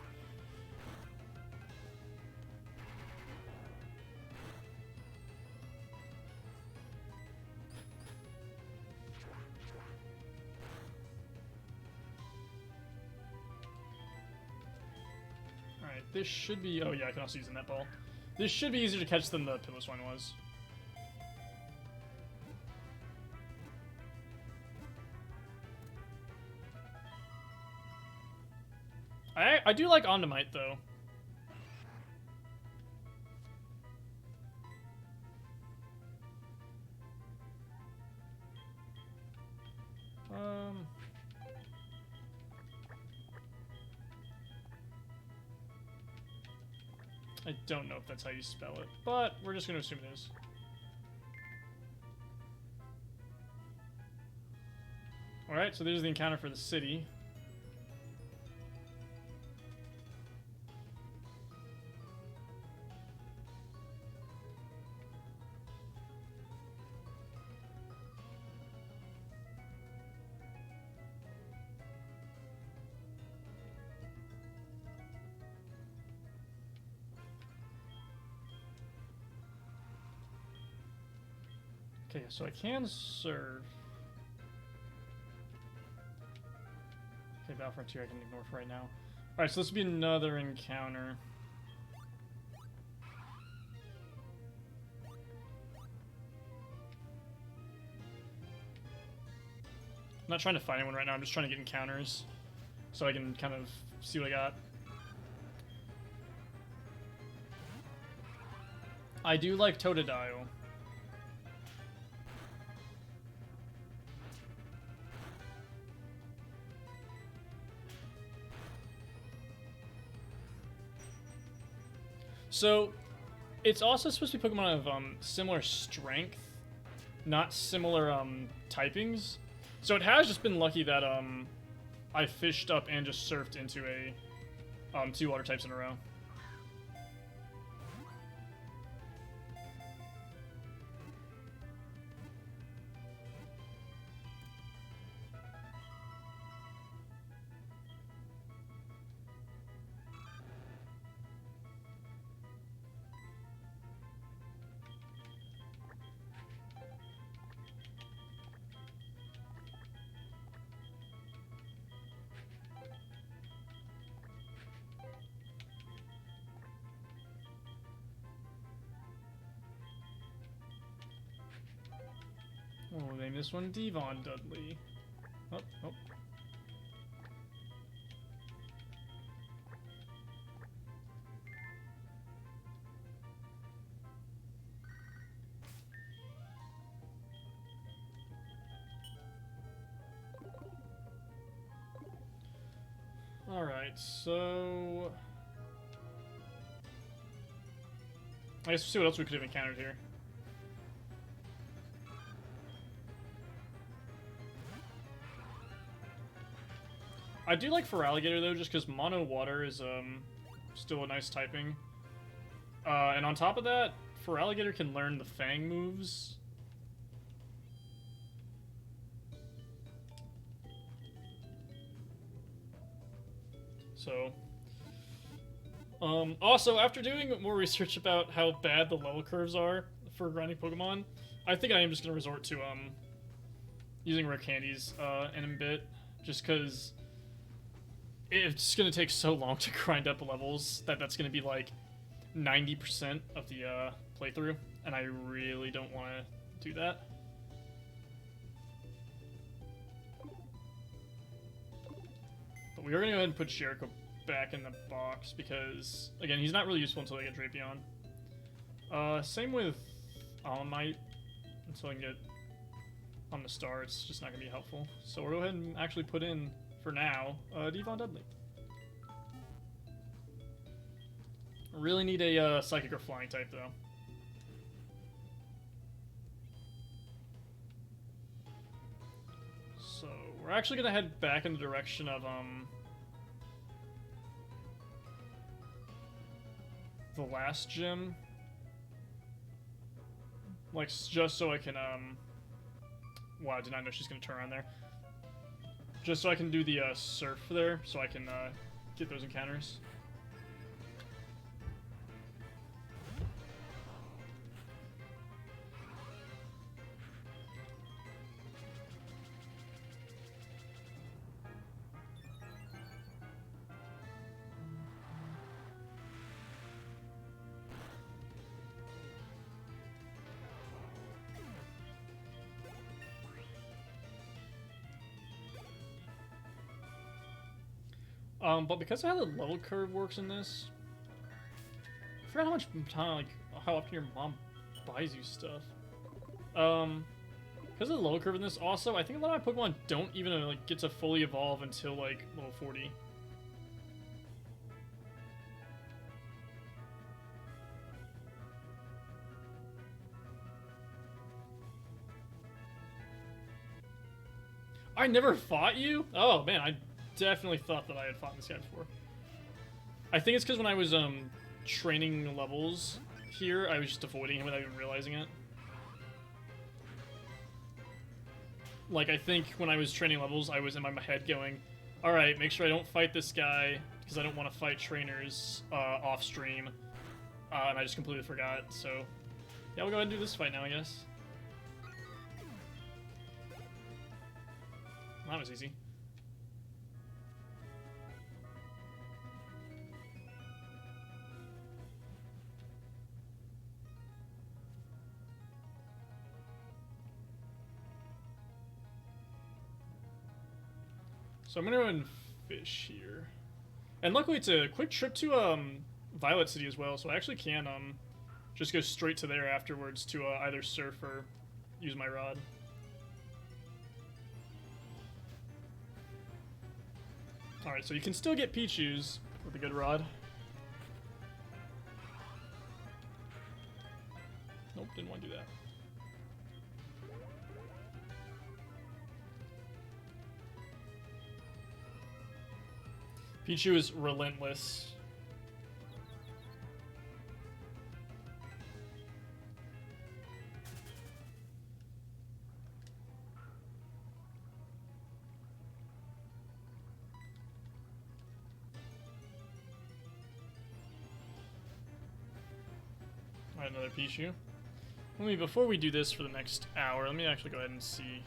This should be... Oh yeah, I can also use a net ball. This should be easier to catch than the Piloswine was. I do like Ondomite, though. I don't know if that's how you spell it, but we're just going to assume it is. Alright, so there's the encounter for the city. Okay, so I can serve. Okay, Battle Frontier I can ignore for right now. Alright, so this will be another encounter. I'm not trying to fight anyone right now, I'm just trying to get encounters. So I can kind of see what I got. I do like Totodile. So, it's also supposed to be Pokemon of similar strength, not similar typings. So it has just been lucky that I fished up and just surfed into a 2 water types in a row. We'll name this one Devon Dudley. Oh, oh. Alright, so... I guess we'll see what else we could have encountered here. I do like Feraligatr though, just because Mono Water is still a nice typing. And on top of that, Feraligatr can learn the Fang moves. So, also, after doing more research about how bad the level curves are for grinding Pokemon, I think I am just going to resort to using rare candies in a bit, just because it's going to take so long to grind up levels that's going to be like 90% of the playthrough, and I really don't want to do that. But we are going to go ahead and put Jericho back in the box because, again, he's not really useful until I get Drapion. Same with Almite. Until I can get on the star, it's just not going to be helpful. So we'll go ahead and actually put in, for now, Devon Dudley. I really need a Psychic or Flying type, though. So we're actually going to head back in the direction of the last gym, like just so I can wow, I did not know she's gonna turn around there. Just so I can do the surf there, so I can get those encounters. But because of how the level curve works in this, I forgot how much time, like, how often your mom buys you stuff. Because of the level curve in this, also, I think a lot of my Pokemon don't even, like, get to fully evolve until, like, level 40. I never fought you? Oh, man, I definitely thought that I had fought this guy before. I think it's because when I was training levels here, I was just avoiding him without even realizing it. Like, I think when I was training levels, I was in my head going, alright, make sure I don't fight this guy, because I don't want to fight trainers off stream. And I just completely forgot, so yeah, we'll go ahead and do this fight now, I guess. That was easy. So I'm gonna go and fish here. And luckily it's a quick trip to Violet City as well, so I actually can just go straight to there afterwards to either surf or use my rod. Alright, so you can still get Pichus with a good rod. Nope, didn't want to do that. Pichu is relentless. Alright, another Pichu. Before we do this for the next hour, let me actually go ahead and see.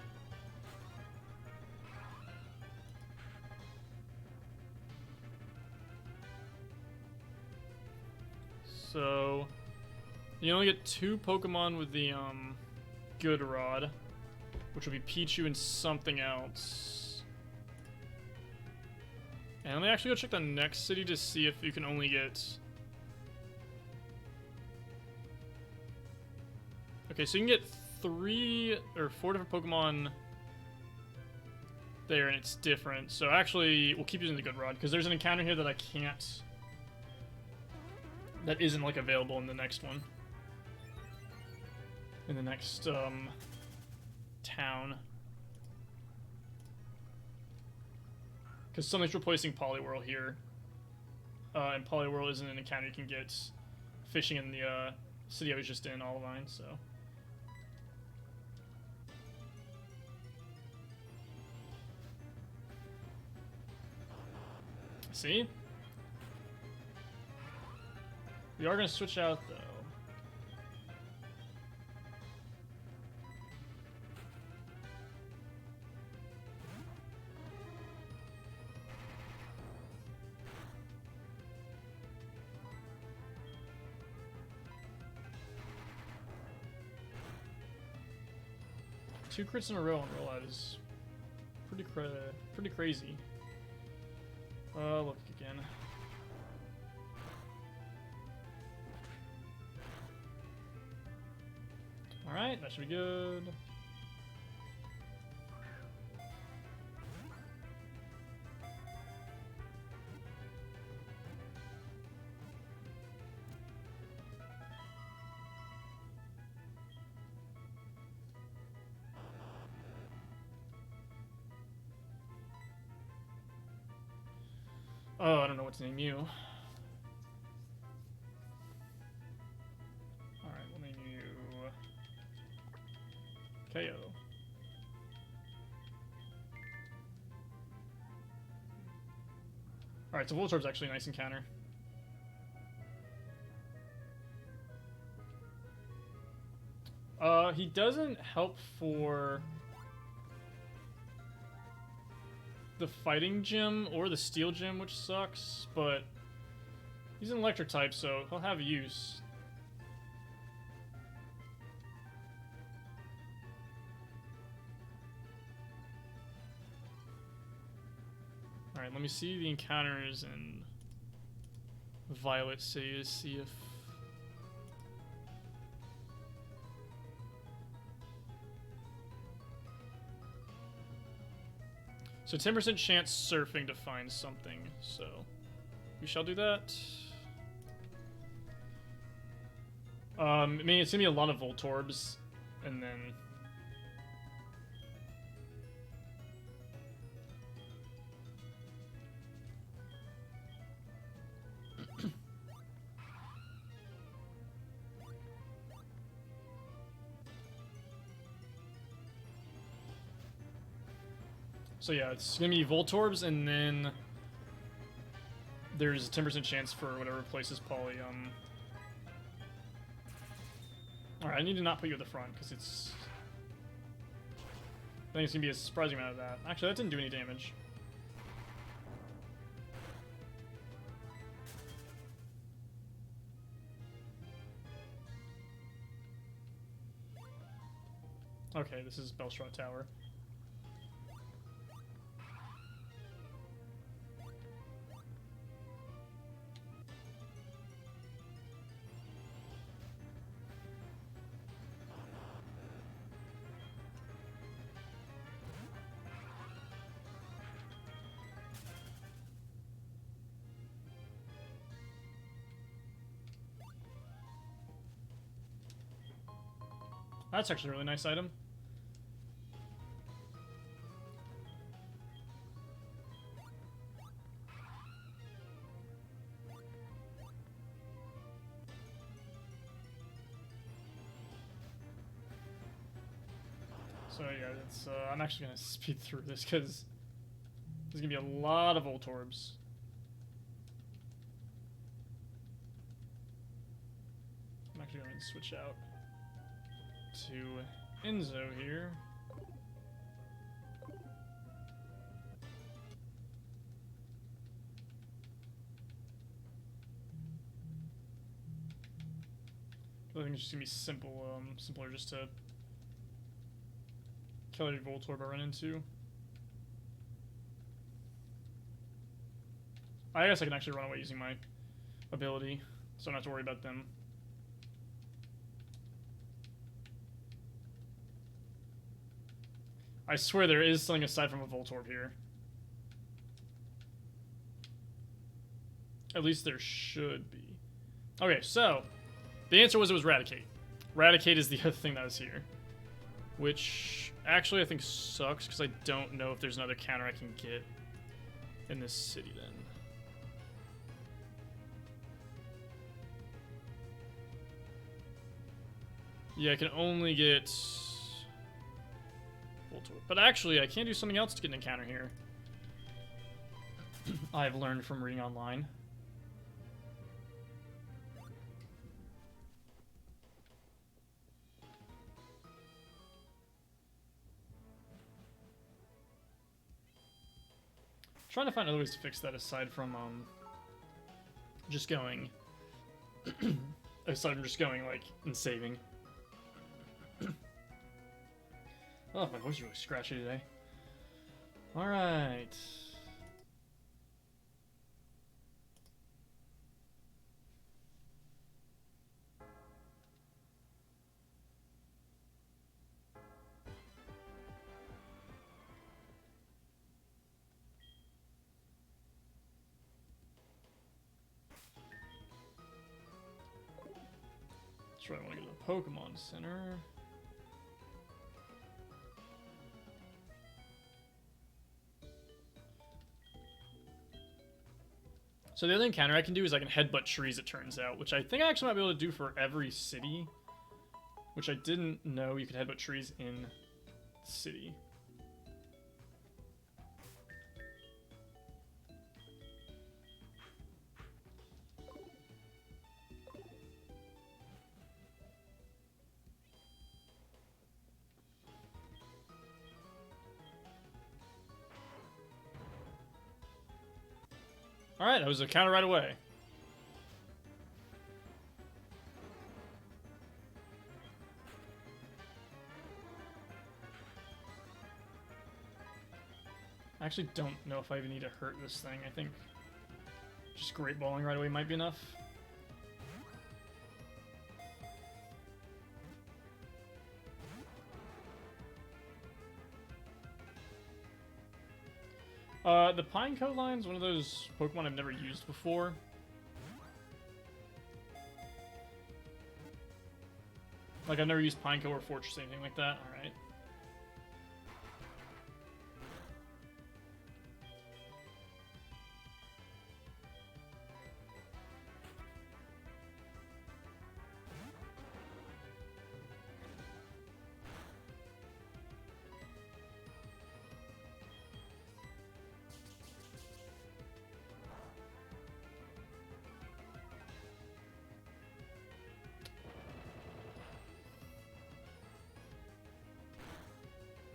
So, you only get 2 Pokemon with the, good rod, which will be Pichu and something else. And let me actually go check the next city to see if you can only get... Okay, so you can get 3 or 4 different Pokemon there, and it's different. So actually, we'll keep using the good rod, because there's an encounter here that I can't... that isn't, like, available in the next one. In the next, town. Because something's replacing Poliwhirl here. And Poliwhirl isn't an encounter you can get fishing in the, city I was just in, Olivine, so... See? We are going to switch out, though. Two crits in a row on rollout is pretty crazy. Look again. Alright, that should be good. Oh, I don't know what to name you. Alright, we'll name you... KO. Alright, so Voltorb's actually a nice encounter. He doesn't help for... the fighting gym or the steel gym, which sucks, but he's an electric type, so he'll have use. Alright, let me see the encounters in Violet City to see if... So 10% chance surfing to find something, so we shall do that. I mean, it's gonna be a lot of Voltorbs, and then... So yeah, it's gonna be Voltorbs, and then there's a 10% chance for whatever replaces Poly. Alright, I need to not put you at the front, because it's... I think it's gonna be a surprising amount of that. Actually, that didn't do any damage. Okay, this is Belstraw Tower. That's actually a really nice item. So yeah, it's, I'm actually gonna speed through this because there's gonna be a lot of Voltorbs. I'm actually going to switch out to Enzo here. I think it's just gonna be simple, simpler just to kill every Voltorb I run into. I guess I can actually run away using my ability, so I don't have to worry about them. I swear there is something aside from a Voltorb here. At least there should be. Okay, so the answer was it was Raticate. Raticate is the other thing that was here. Which actually I think sucks because I don't know if there's another counter I can get in this city then. Yeah, I can only get Voltorb. But actually, I can do something else to get an encounter here. I've learned from reading online. Trying to find other ways to fix that aside from just going aside from just going like and saving. Oh, my voice is really scratchy today. Alright. That's right, I want to go to the Pokemon Center. So the other encounter I can do is I can headbutt trees, it turns out, which I think I actually might be able to do for every city, which I didn't know you could headbutt trees in the city. Alright, that was a counter right away. I actually don't know if I even need to hurt this thing. I think just Great Balling right away might be enough. The Pineco line's one of those Pokemon I've never used before. Like, I've never used Pineco or Fortress or anything like that. Alright.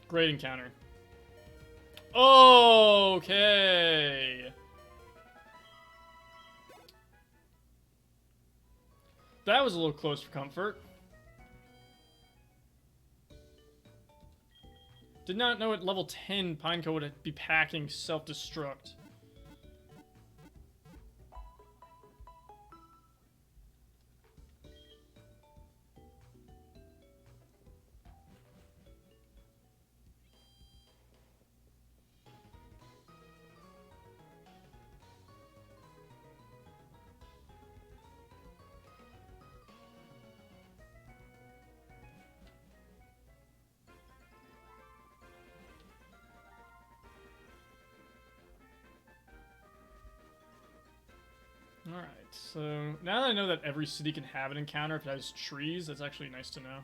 Great encounter. Okay. That was a little close for comfort. Did not know at level 10 Pineco would be packing self-destruct. Alright, so now that I know that every city can have an encounter if it has trees, that's actually nice to know.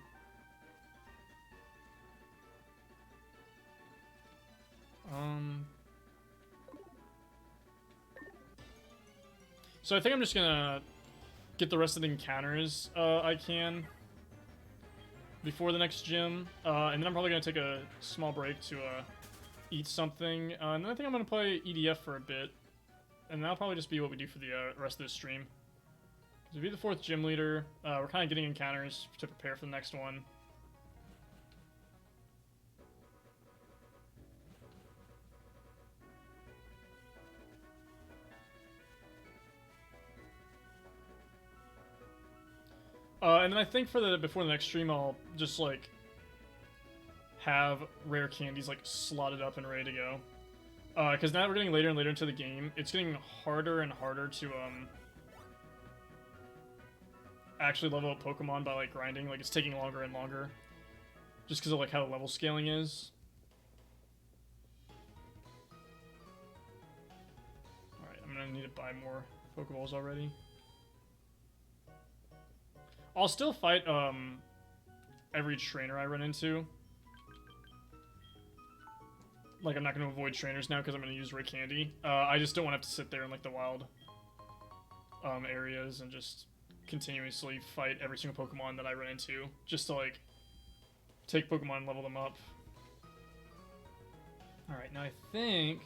So I think I'm just gonna get the rest of the encounters I can before the next gym, and then I'm probably gonna take a small break to eat something, and then I think I'm gonna play EDF for a bit. And that'll probably just be what we do for the rest of this stream. So we be the 4th gym leader. We're kind of getting encounters to prepare for the next one. And then I think for before the next stream, I'll just like have rare candies like slotted up and ready to go. Because now we're getting later and later into the game, it's getting harder and harder to actually level up Pokemon by like grinding. Like it's taking longer and longer, just because of like how the level scaling is. All right, I'm gonna need to buy more Pokeballs already. I'll still fight every trainer I run into. Like, I'm not going to avoid trainers now because I'm going to use Rare Candy. I just don't want to have to sit there in, like, the wild areas and just continuously fight every single Pokemon that I run into. Just to, like, take Pokemon and level them up. Alright, now I think...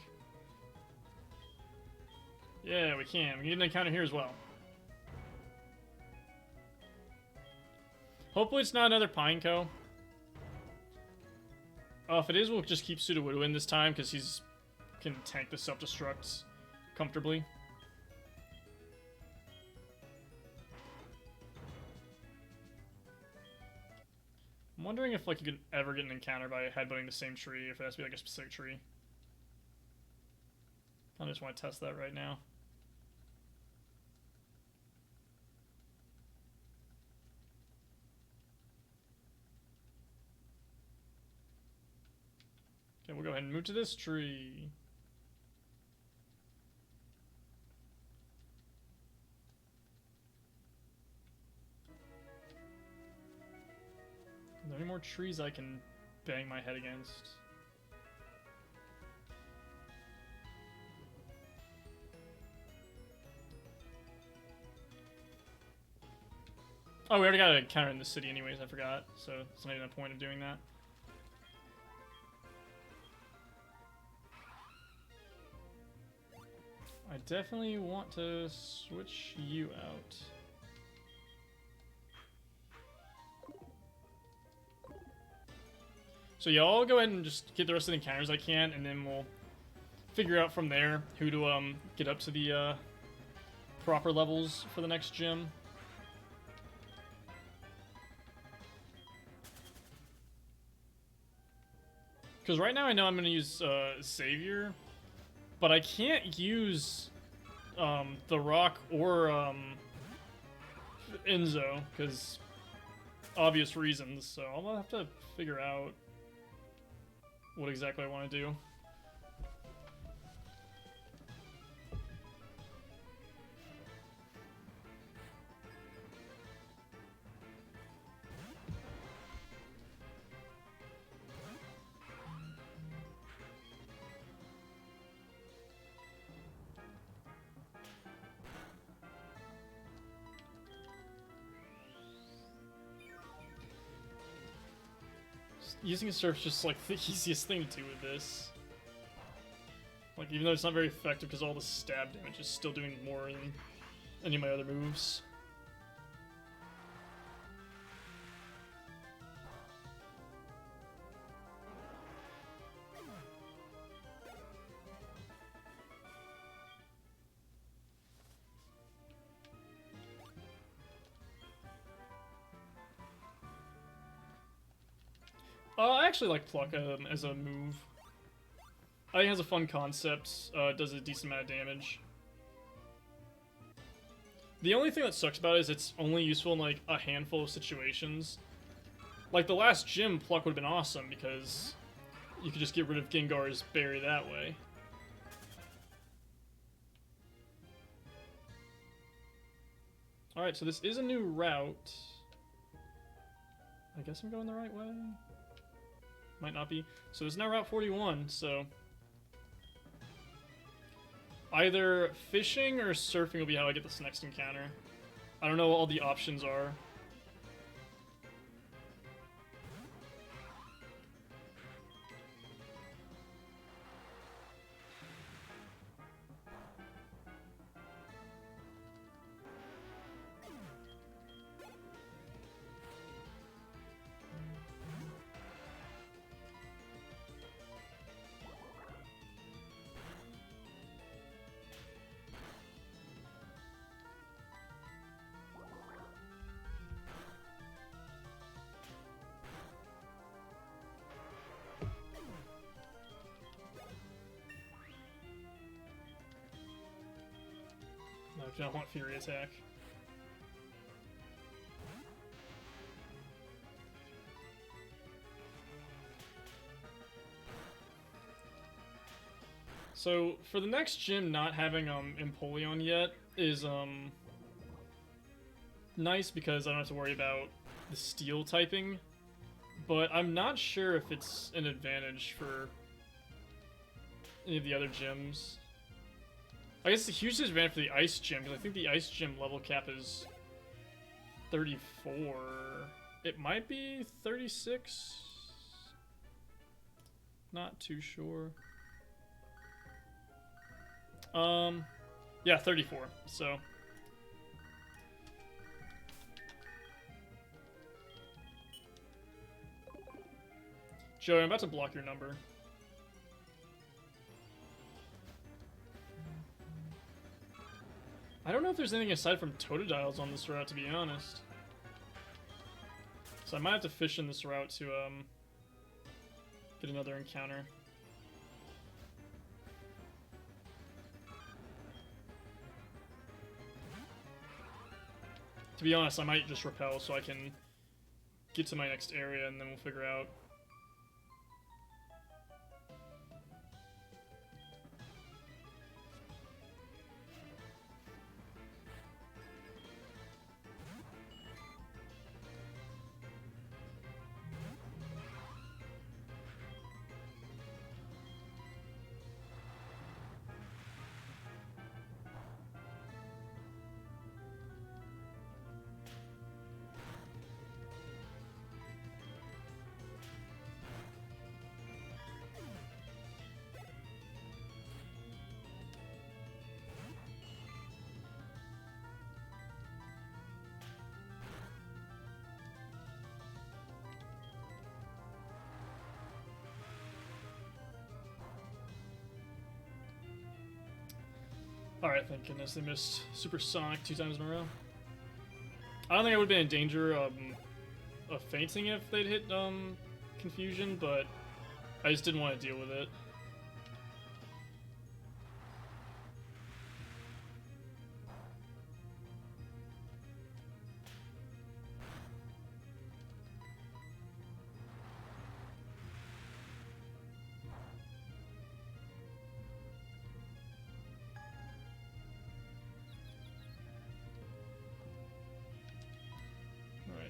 Yeah, we can. We can get an encounter here as well. Hopefully it's not another Pineco. If it is, we'll just keep Sudowoodo in this time, because he's can tank the self-destructs comfortably. I'm wondering if like you can ever get an encounter by headbutting the same tree, if it has to be like a specific tree. I just want to test that right now. Okay, we'll go ahead and move to this tree. Are there any more trees I can bang my head against? Oh, we already got an encounter in the city anyways, I forgot. So it's not even a point of doing that. I definitely want to switch you out. So yeah, I'll go ahead and just get the rest of the encounters I can, and then we'll figure out from there who to get up to the proper levels for the next gym. Because right now I know I'm going to use Xavier, but I can't use the Rock or Enzo, because obvious reasons, so I'll have to figure out what exactly I want to do. using a surf's just like the easiest thing to do with this. Like, even though it's not very effective because all the stab damage is still doing more than any of my other moves. I actually like Pluck as a move. I think it has a fun concept, does a decent amount of damage. The only thing that sucks about it is it's only useful in like a handful of situations. Like the last gym, Pluck would have been awesome because you could just get rid of Gengar's berry that way. Alright, so this is a new route. I guess I'm going the right way. Might not be. So there's now Route 41, so... either fishing or surfing will be how I get this next encounter. I don't know what all the options are. No, I don't want Fury Attack. So, for the next gym not having Empoleon yet is nice because I don't have to worry about the steel typing, but I'm not sure if it's an advantage for any of the other gyms. I guess it's a huge disadvantage for the ice gym, because I think the ice gym level cap is 34. It might be 36? Not too sure. Yeah, 34, so... Joey, I'm about to block your number. I don't know if there's anything aside from Totodiles on this route, to be honest. So I might have to fish in this route to, get another encounter. To be honest, I might just repel so I can get to my next area and then we'll figure out. Alright, thank goodness they missed Supersonic 2 times in a row. I don't think I would have been in danger of fainting if they'd hit Confusion, but I just didn't want to deal with it.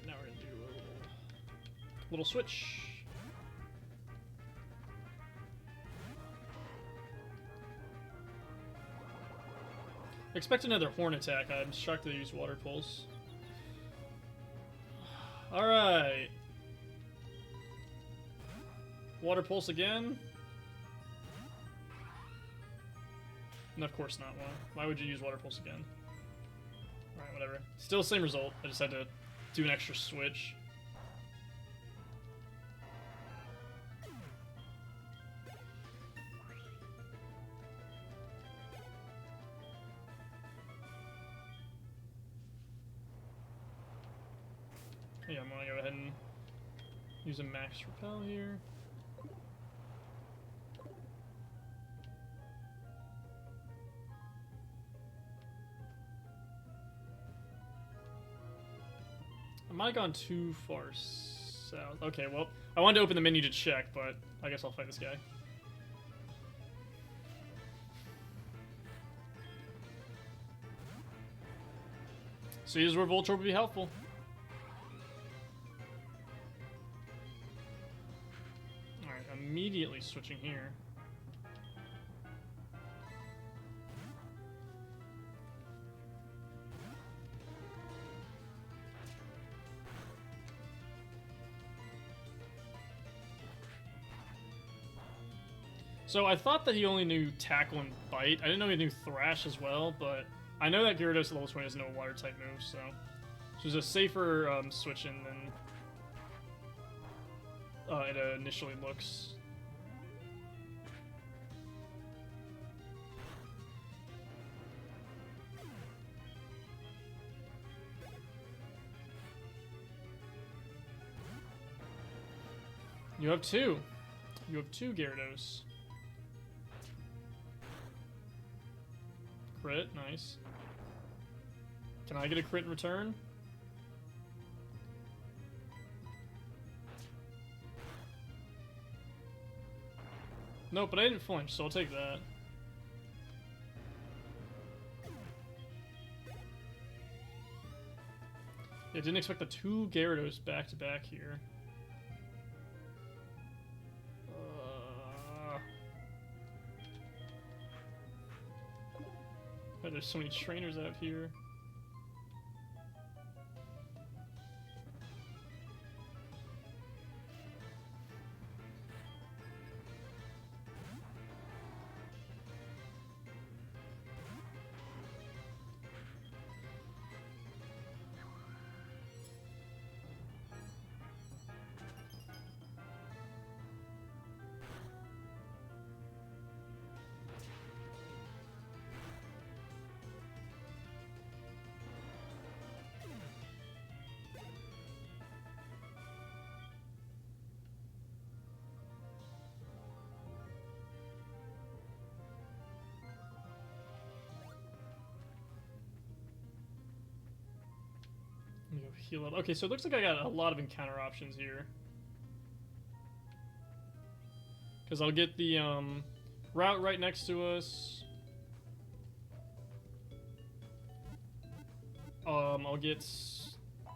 Now we're gonna do a little switch. Expect another horn attack. I'm shocked they use Water Pulse. Alright. Water Pulse again? No, of course not. Why would you use Water Pulse again? Alright, whatever. Still same result. I just had to do an extra switch. Yeah, I'm gonna go ahead and use a max repel here. I might have gone too far south. Okay, well, I wanted to open the menu to check, but I guess I'll fight this guy. So here's where Voltorb would be helpful. Alright, immediately switching here. So I thought that he only knew Tackle and Bite. I didn't know he knew Thrash as well, but I know that Gyarados at level 20 has no water type moves, so it was a safer switch in than it initially looks. You have two. You have two Gyarados. Crit, nice. Can I get a crit in return? Nope, but I didn't flinch, so I'll take that. Yeah, didn't expect the two Gyarados back to back here. Oh, there's so many trainers out here. Let me go heal up. Okay, so it looks like I got a lot of encounter options here. Because I'll get the route right next to us. I'll get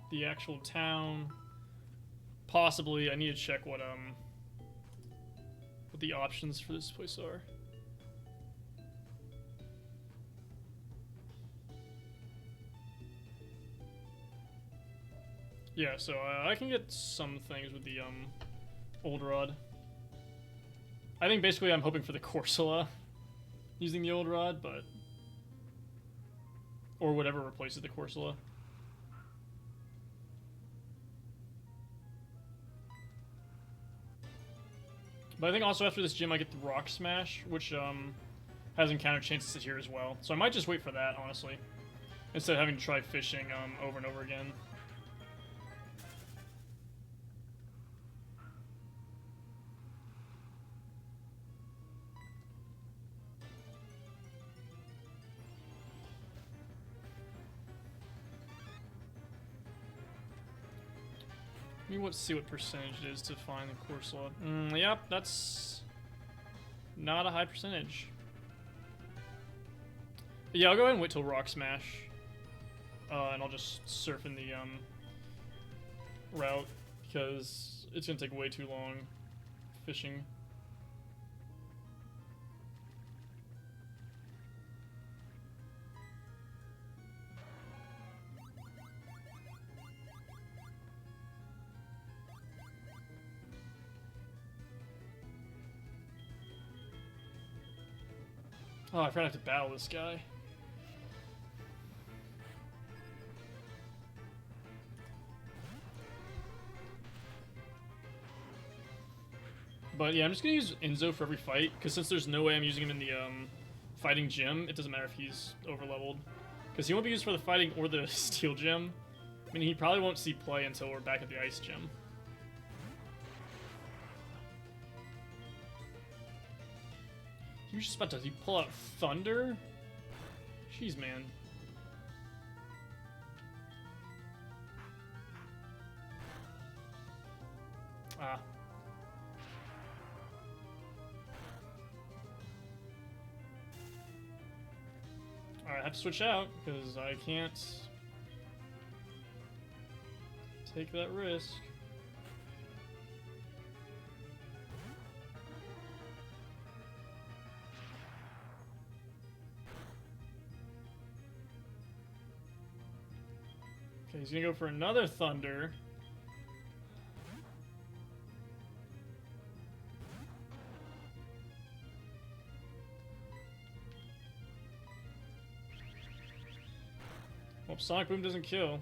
the actual town. Possibly, I need to check what the options for this place are. Yeah, so I can get some things with the old rod. I think basically I'm hoping for the Corsola using the old rod, but or whatever replaces the Corsola. But I think also after this gym I get the Rock Smash, which has encounter chances here as well. So I might just wait for that, honestly, instead of having to try fishing over and over again. Let's see what percentage it is to find the Corsola. Yep, that's not a high percentage. But yeah, I'll go ahead and wait till Rock Smash. And I'll just surf in the route, because it's going to take way too long fishing. Oh, I forgot I have to battle this guy. But yeah, I'm just gonna use Enzo for every fight, because since there's no way I'm using him in the fighting gym, it doesn't matter if he's overleveled. Because he won't be used for the fighting or the steel gym. I mean, he probably won't see play until we're back at the ice gym. He was just about to... He pull out Thunder? Jeez, man. Ah. Alright, I have to switch out, because I can't take that risk. Okay, he's gonna go for another Thunder. Well, Sonic Boom doesn't kill.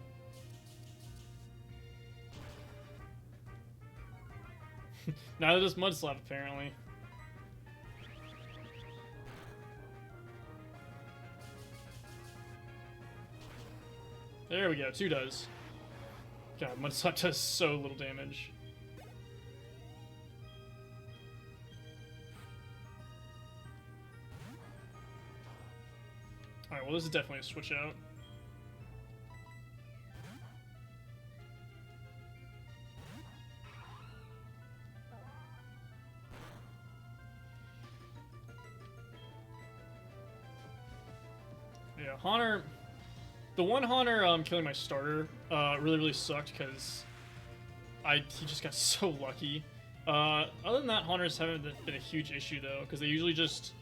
Neither does Mud Slap, apparently. There we go, 2 does. God, Mud Slap does so little damage. Alright, well this is definitely a switch out. Yeah, Haunter... The one Haunter killing my starter really sucked because he just got so lucky. Other than that, Haunters haven't been a huge issue though, because they usually just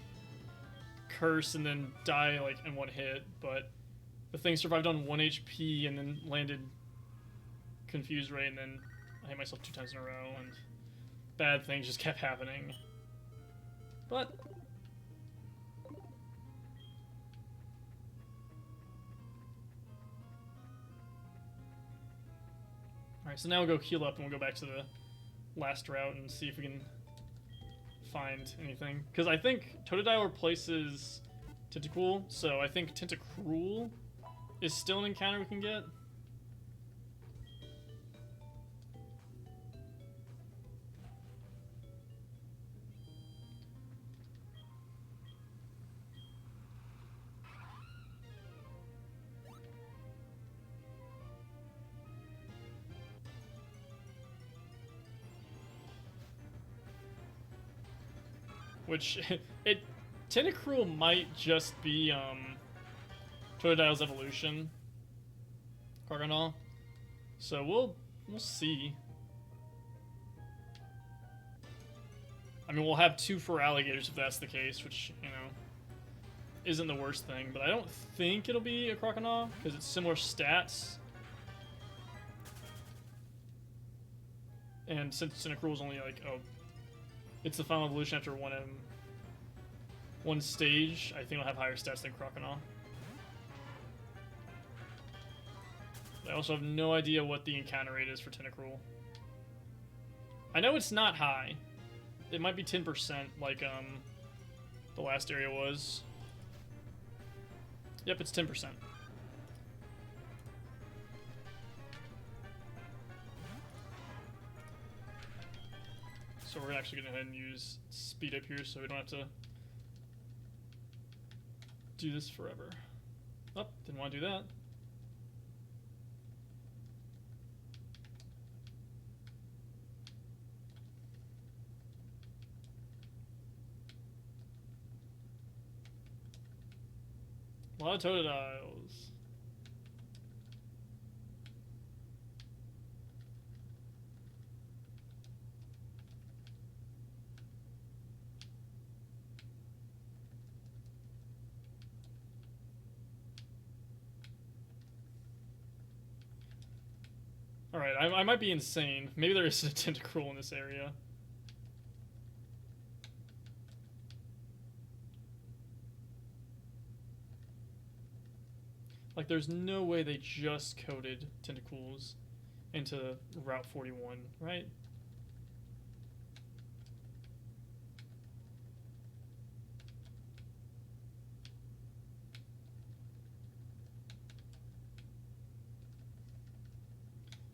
curse and then die like in one hit. But the thing survived on 1 HP and then landed Confused Ray, and then I hit myself 2 times in a row, and bad things just kept happening. But alright, so now we'll go heal up and we'll go back to the last route and see if we can find anything. Because I think Totodile replaces Tentacool, so I think Tentacruel is still an encounter we can get. Which, Tentacruel might just be, Totodile's evolution. Cargonol. So we'll see. I mean, we'll have 2 for alligators if that's the case, which, you know, isn't the worst thing. But I don't think it'll be a Croconaw, because it's similar stats. And since Tentacruel's only, like, it's the final evolution after one stage, I think it'll have higher stats than Croconaw. I also have no idea what the encounter rate is for Tentacruel. I know it's not high. It might be 10%, like the last area was. Yep, it's 10%. So we're actually going to go ahead and use speed up here so we don't have to do this forever. Oh, didn't want to do that. A lot of Totodiles. Alright, I might be insane. Maybe there is a Tentacruel in this area. Like, there's no way they just coded Tentacles into Route 41, right?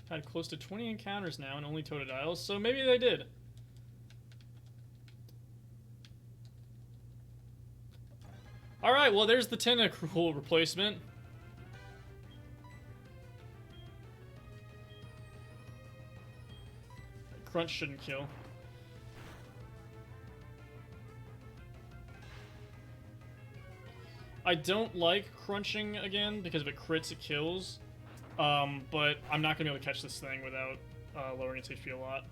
Had close to 20 encounters now and only Totodiles, so maybe they did. Alright, well, there's the Tentacle replacement. Crunch shouldn't kill. I don't like crunching again because if it crits, it kills. But I'm not going to be able to catch this thing without lowering its HP a lot.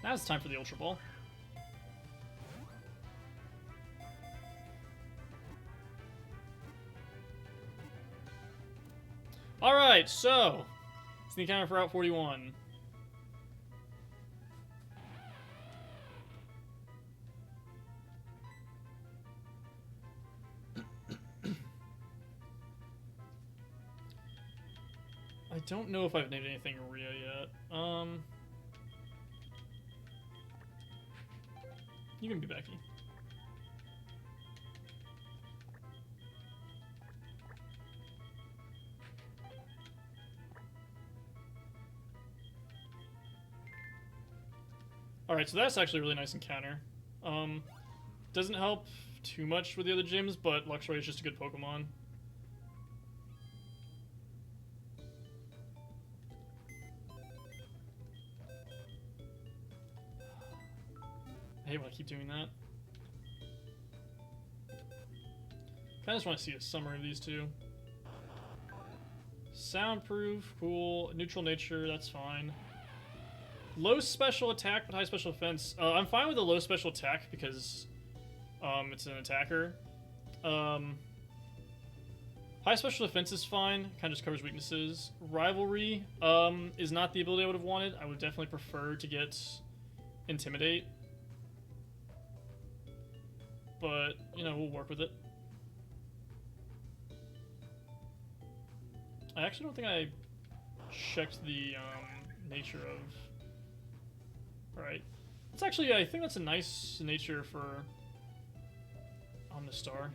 Now it's time for the Ultra Ball. Alright, so it's the encounter for Route 41. I don't know if I've named anything Rhea yet. You can be Becky. Alright, so that's actually a really nice encounter. Doesn't help too much with the other gyms, but Luxray is just a good Pokemon. I hate when I keep doing that. I just want to see a summary of these two. Soundproof, cool. Neutral nature, that's fine. Low special attack, but high special defense. I'm fine with the low special attack because it's an attacker. High special defense is fine. Kind of just covers weaknesses. Rivalry is not the ability I would have wanted. I would definitely prefer to get Intimidate. But, you know, we'll work with it. I actually don't think I checked the nature of... Alright. It's actually, I think that's a nice nature for Omnistar.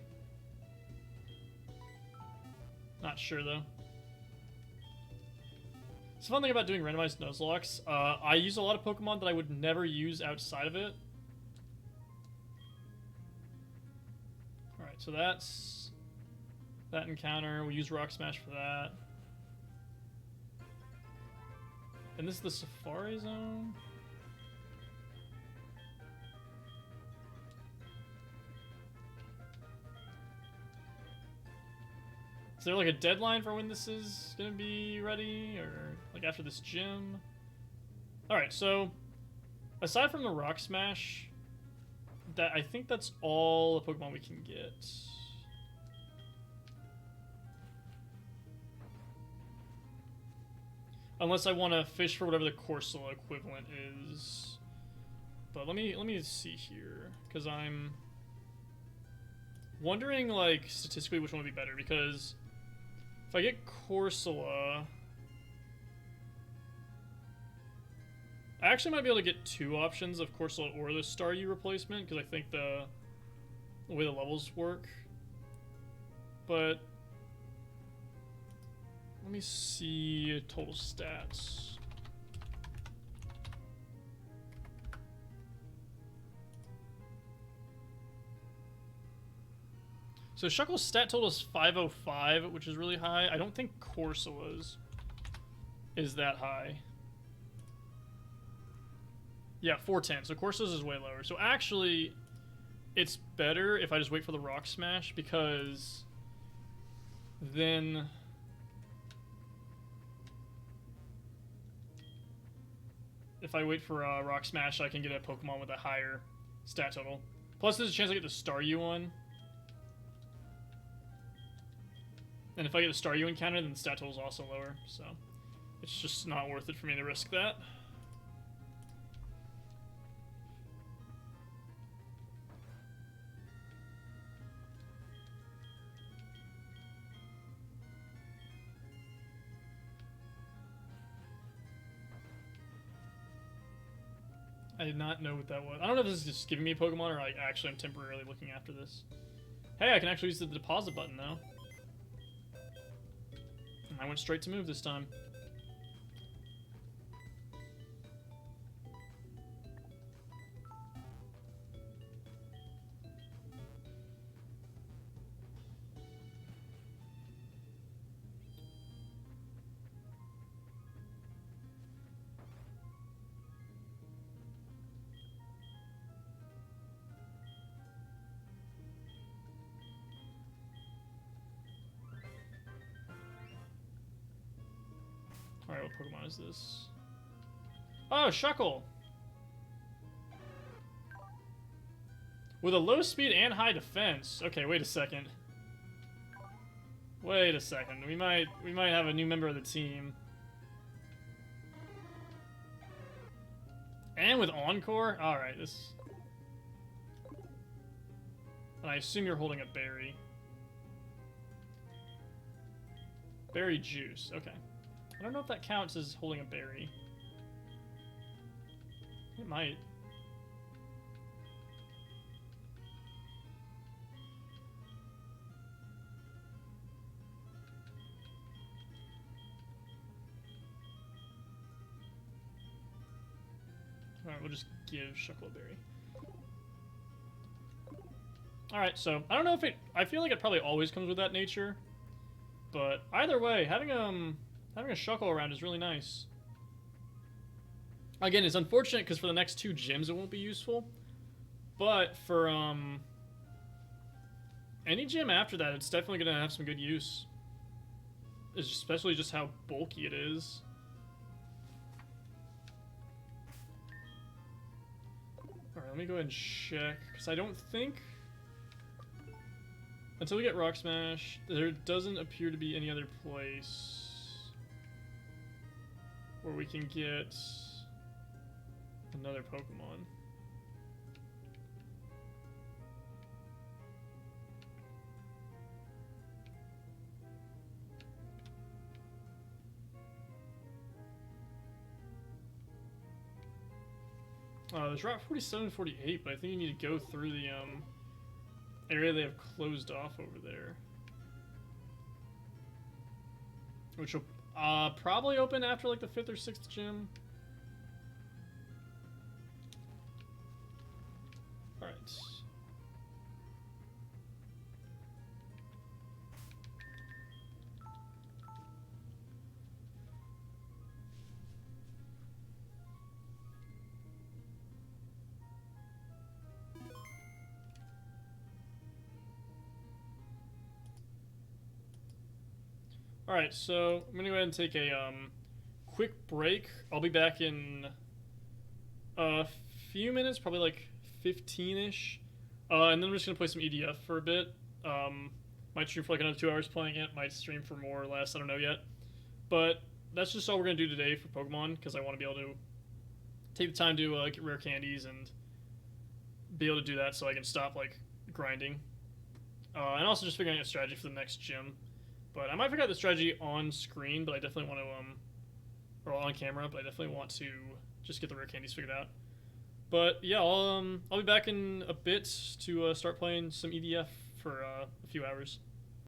Not sure, though. It's the fun thing about doing randomized Nuzlocks. I use a lot of Pokemon that I would never use outside of it. Alright, so that's that encounter. We use Rock Smash for that. And this is the Safari Zone? Is there like a deadline for when this is gonna be ready, or like after this gym? Alright, so aside from the Rock Smash, I think that's all the Pokemon we can get. Unless I want to fish for whatever the Corsola equivalent is. But let me see here, because I'm wondering, like, statistically which one would be better, because if I get Corsola, I actually might be able to get two options of Corsola or the Staryu replacement, because I think the way the levels work. But let me see total stats. So Shuckle's stat total is 505, which is really high. I don't think Corsola's is that high. Yeah, 410. So Corsola's is way lower. So actually, it's better if I just wait for the Rock Smash, because then if I wait for Rock Smash, I can get a Pokemon with a higher stat total. Plus, there's a chance I get the Staryu one. And if I get a Staryu encounter, then the stat total is also lower. So it's just not worth it for me to risk that. I did not know what that was. I don't know if this is just giving me a Pokemon or I actually am temporarily looking after this. Hey, I can actually use the deposit button now. I went straight to move this time. Alright, what Pokemon is this? Oh, Shuckle! With a low speed and high defense. Okay, wait a second. Wait a second. We might have a new member of the team. And with Encore? Alright, this... And I assume you're holding a berry. Berry juice, okay. I don't know if that counts as holding a berry. It might. Alright, we'll just give Shuckle a berry. Alright, so, I don't know if it... I feel like it probably always comes with that nature. But, either way, having a Shuckle around is really nice. Again, it's unfortunate because for the next 2 gyms it won't be useful. But for any gym after that, it's definitely going to have some good use. Especially just how bulky it is. Alright, let me go ahead and check. Because I don't think... Until we get Rock Smash, there doesn't appear to be any other place where we can get another Pokemon. There's Route 47 and 48, but I think you need to go through the area they have closed off over there. Which will probably open after like the 5th or 6th gym. Alright. Alright, so I'm gonna go ahead and take a quick break. I'll be back in a few minutes, probably like 15-ish. And then I'm just gonna play some EDF for a bit. Might stream for like another 2 hours playing it, might stream for more or less, I don't know yet. But that's just all we're gonna do today for Pokemon, because I want to be able to take the time to get rare candies and be able to do that so I can stop like grinding. And also just figuring out a strategy for the next gym. But I might figure out the strategy on screen, but I definitely want to, or on camera, but I definitely want to just get the rare candies figured out. But yeah, I'll be back in a bit to start playing some EDF for a few hours.